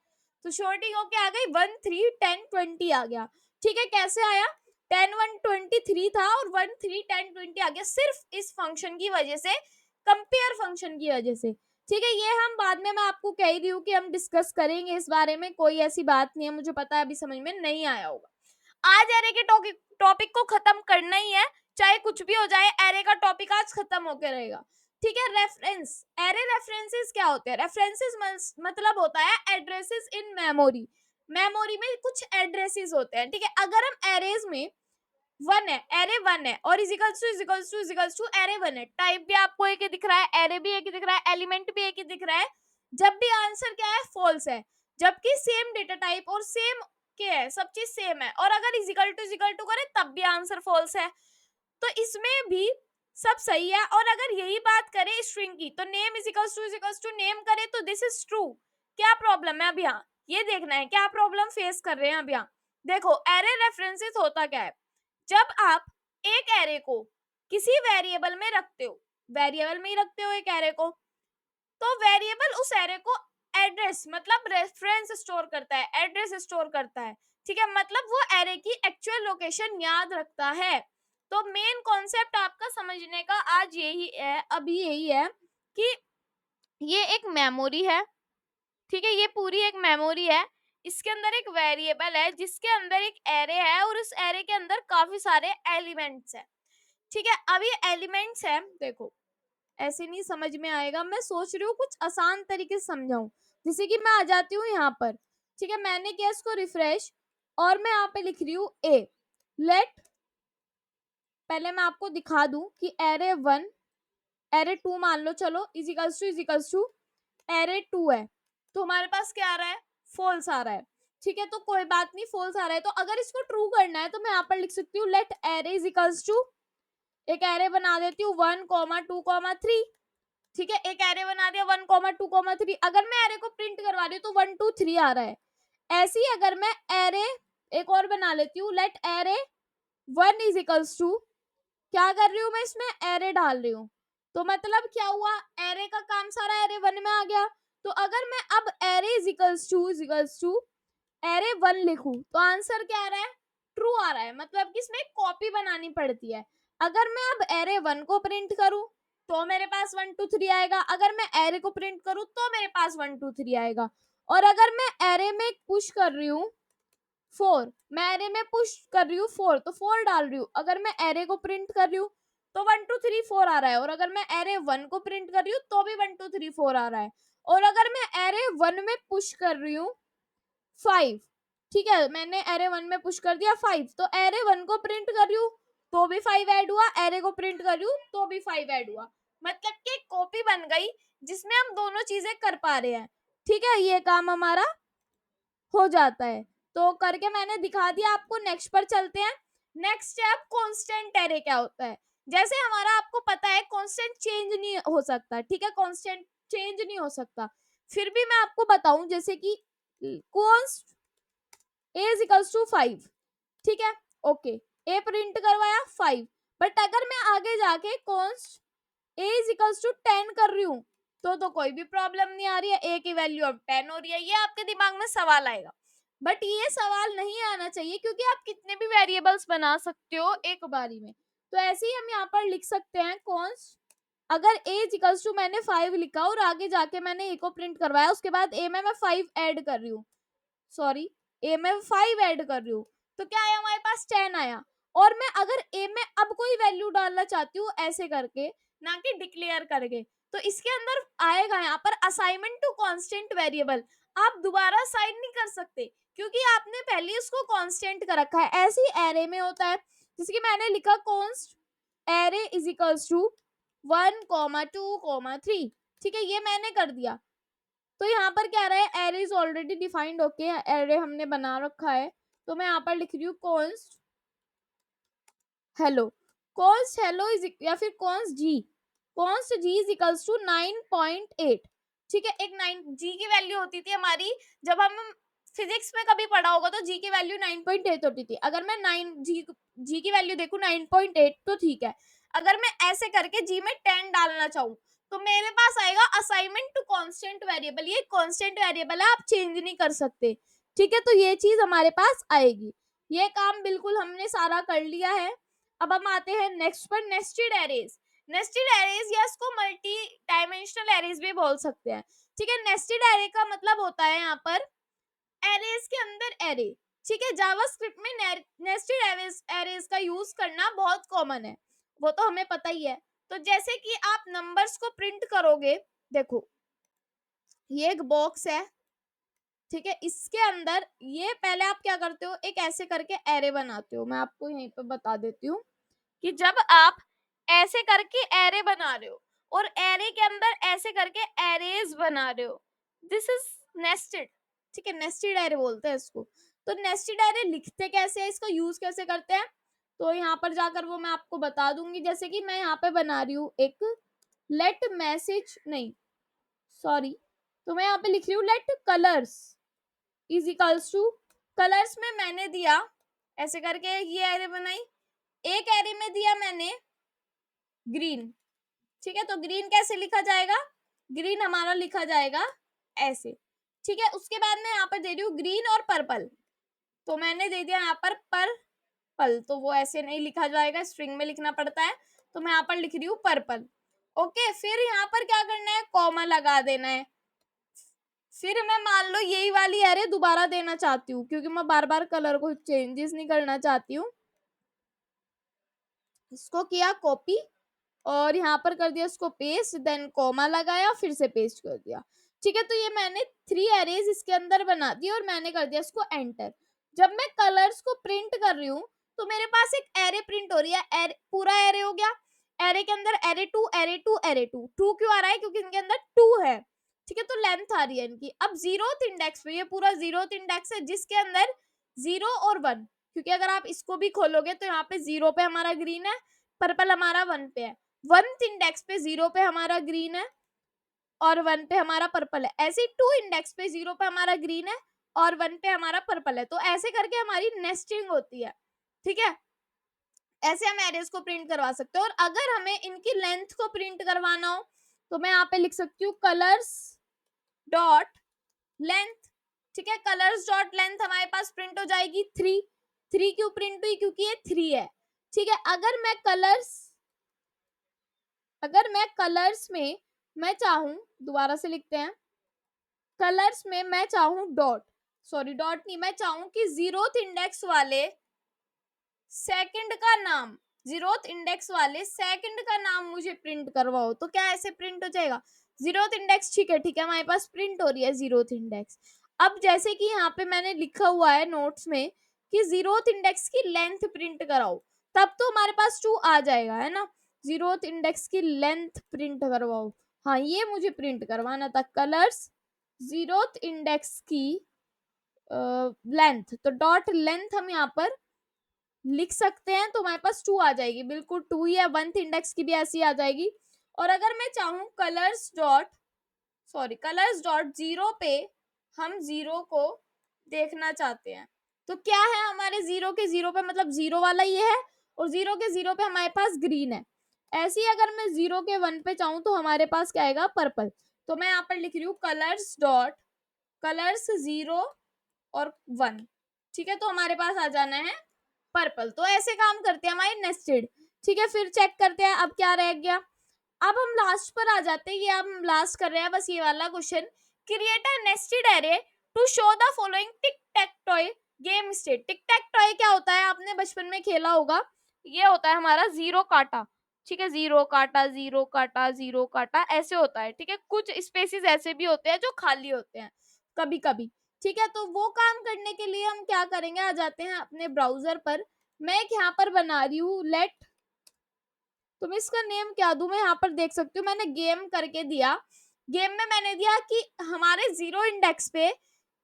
Speaker 1: तो शॉर्टिंग होके आ गई 1, 3, 10, 20 आ गया। ठीक है, कैसे आया, 10, 1, 23 था और 1, 3, 10, 20 आ गया, सिर्फ इस फंक्शन की वजह से, कंपेयर फंक्शन की वजह से। ठीक है, ये हम बाद में, मैं आपको कह रही हूँ कि हम डिस्कस करेंगे इस बारे में, कोई ऐसी बात नहीं है, मुझे पता है अभी समझ में नहीं आया होगा। आज एरे के टॉपिक को खत्म करना ही है, चाहे कुछ भी हो जाए, एरे का टॉपिक आज खत्म होकर रहेगा। ठीक है, रेफरेंस, एरे रेफरेंसेस क्या होते हैं, रेफरेंसेस मतलब होता है एड्रेसेस इन मेमोरी, मेमोरी में कुछ एड्रेसेस होते हैं। ठीक है, अगर हम एरेज में 1 है, एरे 1 है और इजिकल्स टू एरे 1 है, टाइप भी आपको एक ही दिख रहा है, एरे भी एक ही दिख रहा है, एलिमेंट भी एक ही दिख रहा है, जब भी आंसर क्या है, फॉल्स है। जबकि सेम डेटा टाइप और सेम क्या है, सब चीज सेम है, और अगर इजिकल टू करे तब भी आंसर फॉल्स है। तो इसमें भी सब सही है। और अगर यही बात करें स्ट्रिंग की, तो नेम इजिकल्स टू नेम करे तो दिस इज ट्रू। क्या प्रॉब्लम है अब यहाँ, ये देखना है क्या प्रॉब्लम फेस कर रहे हैं अब यहाँ। देखो, एरे रेफरेंसेस होता क्या है, जब आप एक एरे को किसी वेरिएबल में रखते हो, वेरिएबल में ही रखते हो एक एरे को, तो वेरिएबल उस एरे को एड्रेस मतलब रेफरेंस स्टोर करता है, एड्रेस स्टोर करता है। ठीक है, मतलब वो एरे की एक्चुअल लोकेशन याद रखता है। तो मेन कॉन्सेप्ट आपका समझने का आज यही है, अभी यही है कि ये एक मेमोरी है। ठीक है, ये पूरी एक मेमोरी है, इसके अंदर एक वेरिएबल है जिसके अंदर एक एरे है और उस एरे के अंदर काफी सारे एलिमेंट्स है। ठीक है, अब ये एलिमेंट्स है, देखो ऐसे नहीं समझ में आएगा, मैं सोच रही हूँ कुछ आसान तरीके से समझाऊं। जैसे कि मैं आ जाती हूँ यहाँ पर, ठीक है, मैंने किया इसको रिफ्रेश और मैं यहाँ पे लिख रही हूँ ए, लेट, पहले मैं आपको दिखा दूं कि एरे 1, एरे 2 मान लो, चलो इजिकल्स टू एरे 2 है, तो हमारे पास क्या आ रहा है, फॉल्स आ रहा है। ठीक है, तो कोई बात नहीं, फॉल्स आ रहा है, तो अगर इसको ट्रू करना है तो मैं यहाँ पर लिख सकती हूँ लेट एरे इजिकल्स टू, एक एरे बना देती हूँ 1, 2, 3। ठीक है, एक एरे बना दिया 1, 2, 3। अगर मैं एरे को प्रिंट करवा रही हूँ तो 1, 2, 3 आ रहा है। ऐसे ही अगर मैं एरे एक और बना लेती हूँ, let array 1 is equals to, क्या कर रही हूँ मैं, इसमें एरे डाल रही हूँ, तो मतलब क्या हुआ, एरे का काम सारा एरे 1 में आ गया। तो अगर मैं अब array is equals to array 1 लिखूं तो आंसर क्या आ रहा है, ट्रू आ रहा है, मतलब कि इसमें कॉपी बनानी पड़ती है। अगर मैं अब एरे 1 को प्रिंट करूं तो मेरे पास 1, 2, 3 आएगा, अगर मैं एरे को प्रिंट करूं तो मेरे पास 1, 2, 3 आएगा। और अगर मैं एरे में पुश कर रही हूँ 4, मैं एरे में पुश कर रही हूँ 4 तो 4 डाल रही हूँ, अगर मैं एरे को प्रिंट कर रही हूँ तो 1, 2, 3, 4 आ रहा है, और अगर मैं एरे 1 को प्रिंट कर रही हूँ तो भी 1, 2, 3, 4 आ रहा है। और अगर मैं एरे 1 में पुश कर रही हूँ 5, ठीक है, मैंने एरे 1 में पुश कर दिया 5, तो एरे 1 को प्रिंट कर रही हूँ तो भी 5 ऐड हुआ, एरे को प्रिंट कर रही हूँ तो भी 5 ऐड हुआ, मतलब कि एक कॉपी बन गई जिसमें हम दोनों चीजें कर पा रहे हैं। ठीक है, ये काम हमारा हो जाता है। तो करके मैंने दिखा दिया आपको। नेक्स्ट पर चलते हैं। नेक्स्ट है अब कांस्टेंट एरे क्या होता है। जैसे हमारा आपको पता है कांस्टेंट चेंज नहीं हो सकता, ठीक है, कांस्टेंट चेंज नहीं हो सकता, फिर भी मैं आपको बताऊं जैसे कि const a is equals to 5, ठीक है, ओके, a प्रिंट करवाया 5, बट अगर मैं आगे जाके const a is equals to 10 कर रही हूँ तो कोई भी प्रॉब्लम नहीं आ रही है, a की वैल्यू अब 10 हो रही है। ये आपके दिमाग में सवाल आएगा, बट ये सवाल नहीं आना चाहिए क्योंकि आप कितने भी वेरिएबल्स बना सकते हो एक बारी में। तो ऐसे ही हम यहाँ पर लिख सकते हैं const, अगर a इक्वल्स टू मैंने 5 लिखा और आगे जाके मैंने a को प्रिंट करवाया, उसके बाद a में मैं 5 ऐड कर रही हूँ, सॉरी a में 5 ऐड कर रही हूँ, तो क्या आया हमारे पास 10 आया। और मैं अगर a में अब कोई वैल्यू डालना चाहती हूँ ऐसे करके, ना कि डिक्लेयर करके, तो इसके अंदर आएगा यहाँ पर असाइनमेंट टू कांस्टेंट वेरिएबल। आप दोबारा असाइन नहीं कर सकते क्योंकि आपने पहले उसको कांस्टेंट कर रखा है। ऐसे ही एरे में होता है, जैसे कि मैंने लिखा const array is equals to 1, 2, 3, ठीक है, ये मैंने कर दिया। तो यहाँ पर क्या रहा है, array is already defined, okay, array हमने बना रखा है, तो मैं यहाँ पर लिख रही हूँ const hello. Const hello is या फिर const G is equals to 9.8, ठीक है। एक 9 जी की वैल्यू होती थी हमारी, जब हम फिजिक्स में कभी पढ़ा होगा तो जी की वैल्यू 9.8 होती थी। अगर मैं 9 जी की वैल्यू देखूं 9.8 तो ठीक है। अगर मैं ऐसे करके जी में 10 डालना चाहूँ तो मेरे पास आएगा असाइनमेंट टू कांस्टेंट वेरिएबल। ये कांस्टेंट वेरिएबल है, आप चेंज नहीं कर सकते, ठीक है। तो ये चीज हमारे पास आएगी। ये काम बिल्कुल हमने सारा कर लिया है। अब हम आते हैं नेक्स्ट पर, नेस्टेड एरेज। नेस्टेड एरेज या इसको मल्टी डायमेंशनल एरेज भी बोल सकते हैं, ठीक है। नेस्टेड एरे का मतलब होता है यहाँ पर एरेज के अंदर एरे, ठीक है। जावास्क्रिप्ट में नेस्टेड एरेज का यूज करना बहुत कॉमन है, वो तो हमें पता ही है। तो जैसे कि आप नंबर्स को प्रिंट करोगे, देखो ये एक बॉक्स है, ठीक है, इसके अंदर ये पहले आप क्या करते हो, एक ऐसे करके एरे बनाते हो। मैं आपको यहीं पे बता देती हूँ कि जब आप ऐसे करके एरे बना रहे हो और एरे के अंदर ऐसे करके एरेज बना रहे हो, दिस इज नेस्टेड, ठीक है, नेस्टेड एरे बोलते हैं इसको। तो नेस्टेड एरे लिखते कैसे हैं, इसका यूज कैसे करते हैं, तो यहाँ पर जाकर वो मैं आपको बता दूंगी। जैसे कि मैं यहाँ पे बना रही हूँ एक लेट मैसेज, नहीं सॉरी, तो मैं यहाँ पे लिख रही हूँ let colours is equals to, colours में मैंने दिया ऐसे करके ये एरे बनाई, एक एरे में दिया मैंने ग्रीन, ठीक है। तो ग्रीन कैसे लिखा जाएगा, ग्रीन हमारा लिखा जाएगा ऐसे, ठीक है। उसके बाद मैं यहाँ पर दे रही हूँ ग्रीन और पर्पल, तो मैंने दे दिया यहाँ पर पर्पल, तो वो ऐसे नहीं लिखा जाएगा, स्ट्रिंग में लिखना पड़ता है, तो मैं यहाँ पर लिख रही हूँ पर्पल, ओके। फिर यहाँ पर क्या करना है, कॉमा लगा देना है। फिर मैं मान लो यही वाली एरे दोबारा देना चाहती हूँ क्योंकि मैं बार बार कलर को चेंजेस नहीं करना चाहती हूँ। इसको किया कॉपी और यहाँ पर कर दिया इसको पेस्ट, देन कॉमा लगाया, फिर से पेस्ट कर दिया, ठीक है। तो ये मैंने 3 एरेज इसके अंदर बना दी और मैंने कर दिया इसको एंटर। जब मैं कलर्स को प्रिंट कर रही हूँ तो मेरे पास एक एरे प्रिंट हो रही है, पूरा एरे हो गया। एरे के अंदर एरे 2, एरे 2, एरे 2 क्यों आ रहा है, क्योंकि इनके अंदर 2 है, ठीक है। तो लेंथ आ रही है इनकी। अब 0th इंडेक्स पे, ये पूरा 0th इंडेक्स है जिसके अंदर 0 और 1, क्योंकि अगर आप इसको भी खोलोगे तो यहाँ पे 0 पे हमारा ग्रीन है, पर्पल हमारा 1 पे है। 1th इंडेक्स पे 0 पे हमारा ग्रीन है और 1 पे हमारा पर्पल है। ऐसे ही 2 इंडेक्स पे 0 पे हमारा ग्रीन है और 1 पे हमारा पर्पल है। तो ऐसे करके हमारी नेस्टिंग होती है, ठीक है। ऐसे हम एरेज को प्रिंट करवा सकते हो। और अगर हमें इनकी लेंथ को प्रिंट करवाना हो तो मैं यहाँ पे लिख सकती हूँ कलर्स डॉट लेंथ, ठीक है। कलर्स डॉट लेंथ हमारे पास प्रिंट हो जाएगी 3 क्यों प्रिंट हुई, क्योंकि ये 3 है, ठीक है। अगर मैं कलर्स में मैं चाहूं, दोबारा से लिखते हैं, कलर्स में मैं चाहूं डॉट, सॉरी डॉट नहीं, मैं चाहूं कि 0th इंडेक्स वाले सेकंड का नाम, 0th इंडेक्स वाले सेकंड का नाम मुझे प्रिंट करवाओ, तो क्या ऐसे प्रिंट हो जाएगा। जीरोथ इंडेक्स, ठीक है हमारे पास प्रिंट हो रही है जीरोथ इंडेक्स। अब जैसे कि यहाँ पे मैंने लिखा हुआ है नोट्स में कि जीरोथ इंडेक्स की लेंथ प्रिंट कराओ, तब तो हमारे पास 2 आ जाएगा, है ना। जीरोथ इंडेक्स की लेंथ प्रिंट करवाओ, हाँ ये मुझे प्रिंट करवाना था, कलर्स जीरोथ इंडेक्स की लेंथ, तो डॉट लेंथ हम यहाँ पर लिख सकते हैं, तो हमारे पास 2 आ जाएगी, बिल्कुल 2 ही है। 1th इंडेक्स की भी ऐसी आ जाएगी। और अगर मैं चाहूँ कलर्स डॉट जीरो पे हम जीरो को देखना चाहते हैं, तो क्या है हमारे जीरो के जीरो पे, मतलब जीरो वाला ये है, और जीरो के जीरो पे हमारे पास ग्रीन है। ऐसे ही अगर मैं जीरो के 1 पे चाहूँ तो हमारे पास क्या आएगा, पर्पल। तो मैं यहाँ पर लिख रही हूँ कलर्स जीरो और 1, ठीक है, तो हमारे पास आ जाना है पर्पल। तो ऐसे काम करते हैं हमारे नेस्टेड, ठीक है। फिर चेक करते हैं अब क्या रह गया। अब हम लास्ट पर आ जाते हैं, ये हम लास्ट कर रहे हैं बस ये वाला question. Create a nested array to show the following tic tac toe game state. Tic tac toe क्या होता है, आपने बचपन में खेला होगा, ये होता है हमारा जीरो काटा, ठीक है, जीरो काटा जीरो काटा जीरो काटा ऐसे होता है, ठीक है। कुछ स्पेसेस ऐसे भी होते हैं जो खाली होते हैं कभी कभी, ठीक है। तो वो काम करने के लिए हम क्या करेंगे, आ जाते हैं अपने ब्राउजर पर। मैं एक यहाँ पर बना रही हूँ लेट, तो मैं इसका नेम क्या दूं, मैं यहाँ पर देख सकती हूँ मैंने गेम करके दिया। गेम में मैंने दिया कि हमारे जीरो इंडेक्स पे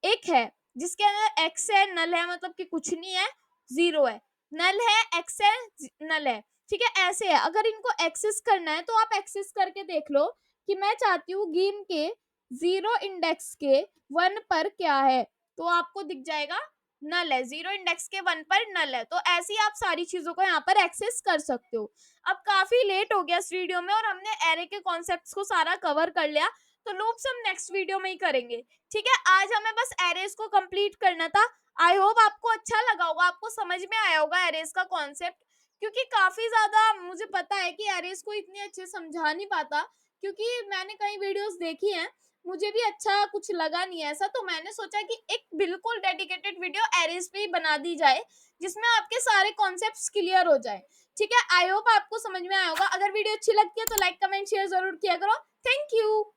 Speaker 1: एक है जिसके अंदर एक्स है, नल है, मतलब कि कुछ नहीं है, जीरो है, नल है, एक्स है, नल है, ठीक है। ऐसे है, अगर इनको एक्सेस करना है तो आप एक्सेस करके देख लो कि मैं चाहती हूँ गेम के जीरो इंडेक्स के 1 पर क्या है, तो आपको दिख जाएगा नल है, जीरो इंडेक्स के 1 पर नल है। तो ऐसे ही आप सारी चीजों को यहाँ पर एक्सेस कर सकते हो। अब काफी लेट हो गया इस वीडियो में और हमने एरे के कॉन्सेप्ट्स को सारा कवर कर लिया, तो लूप्स हम नेक्स्ट वीडियो में ही करेंगे, ठीक है। आज हमें बस एरेज को कंप्लीट करना था। आई होप आपको अच्छा लगा होगा, आपको समझ में आया होगा एरेज का कॉन्सेप्ट, क्योंकि काफी ज्यादा मुझे पता है कि एरेज को इतने अच्छे समझा नहीं पाता, क्योंकि मैंने कई वीडियोस देखी हैं, मुझे भी अच्छा कुछ लगा नहीं ऐसा, तो मैंने सोचा कि एक बिल्कुल डेडिकेटेड वीडियो एरेज पे ही बना दी जाए जिसमें आपके सारे कॉन्सेप्ट्स क्लियर हो जाए, ठीक है। आई होप आपको समझ में आया होगा। अगर वीडियो अच्छी लगती है तो लाइक कमेंट शेयर जरूर किया करो। Thank you.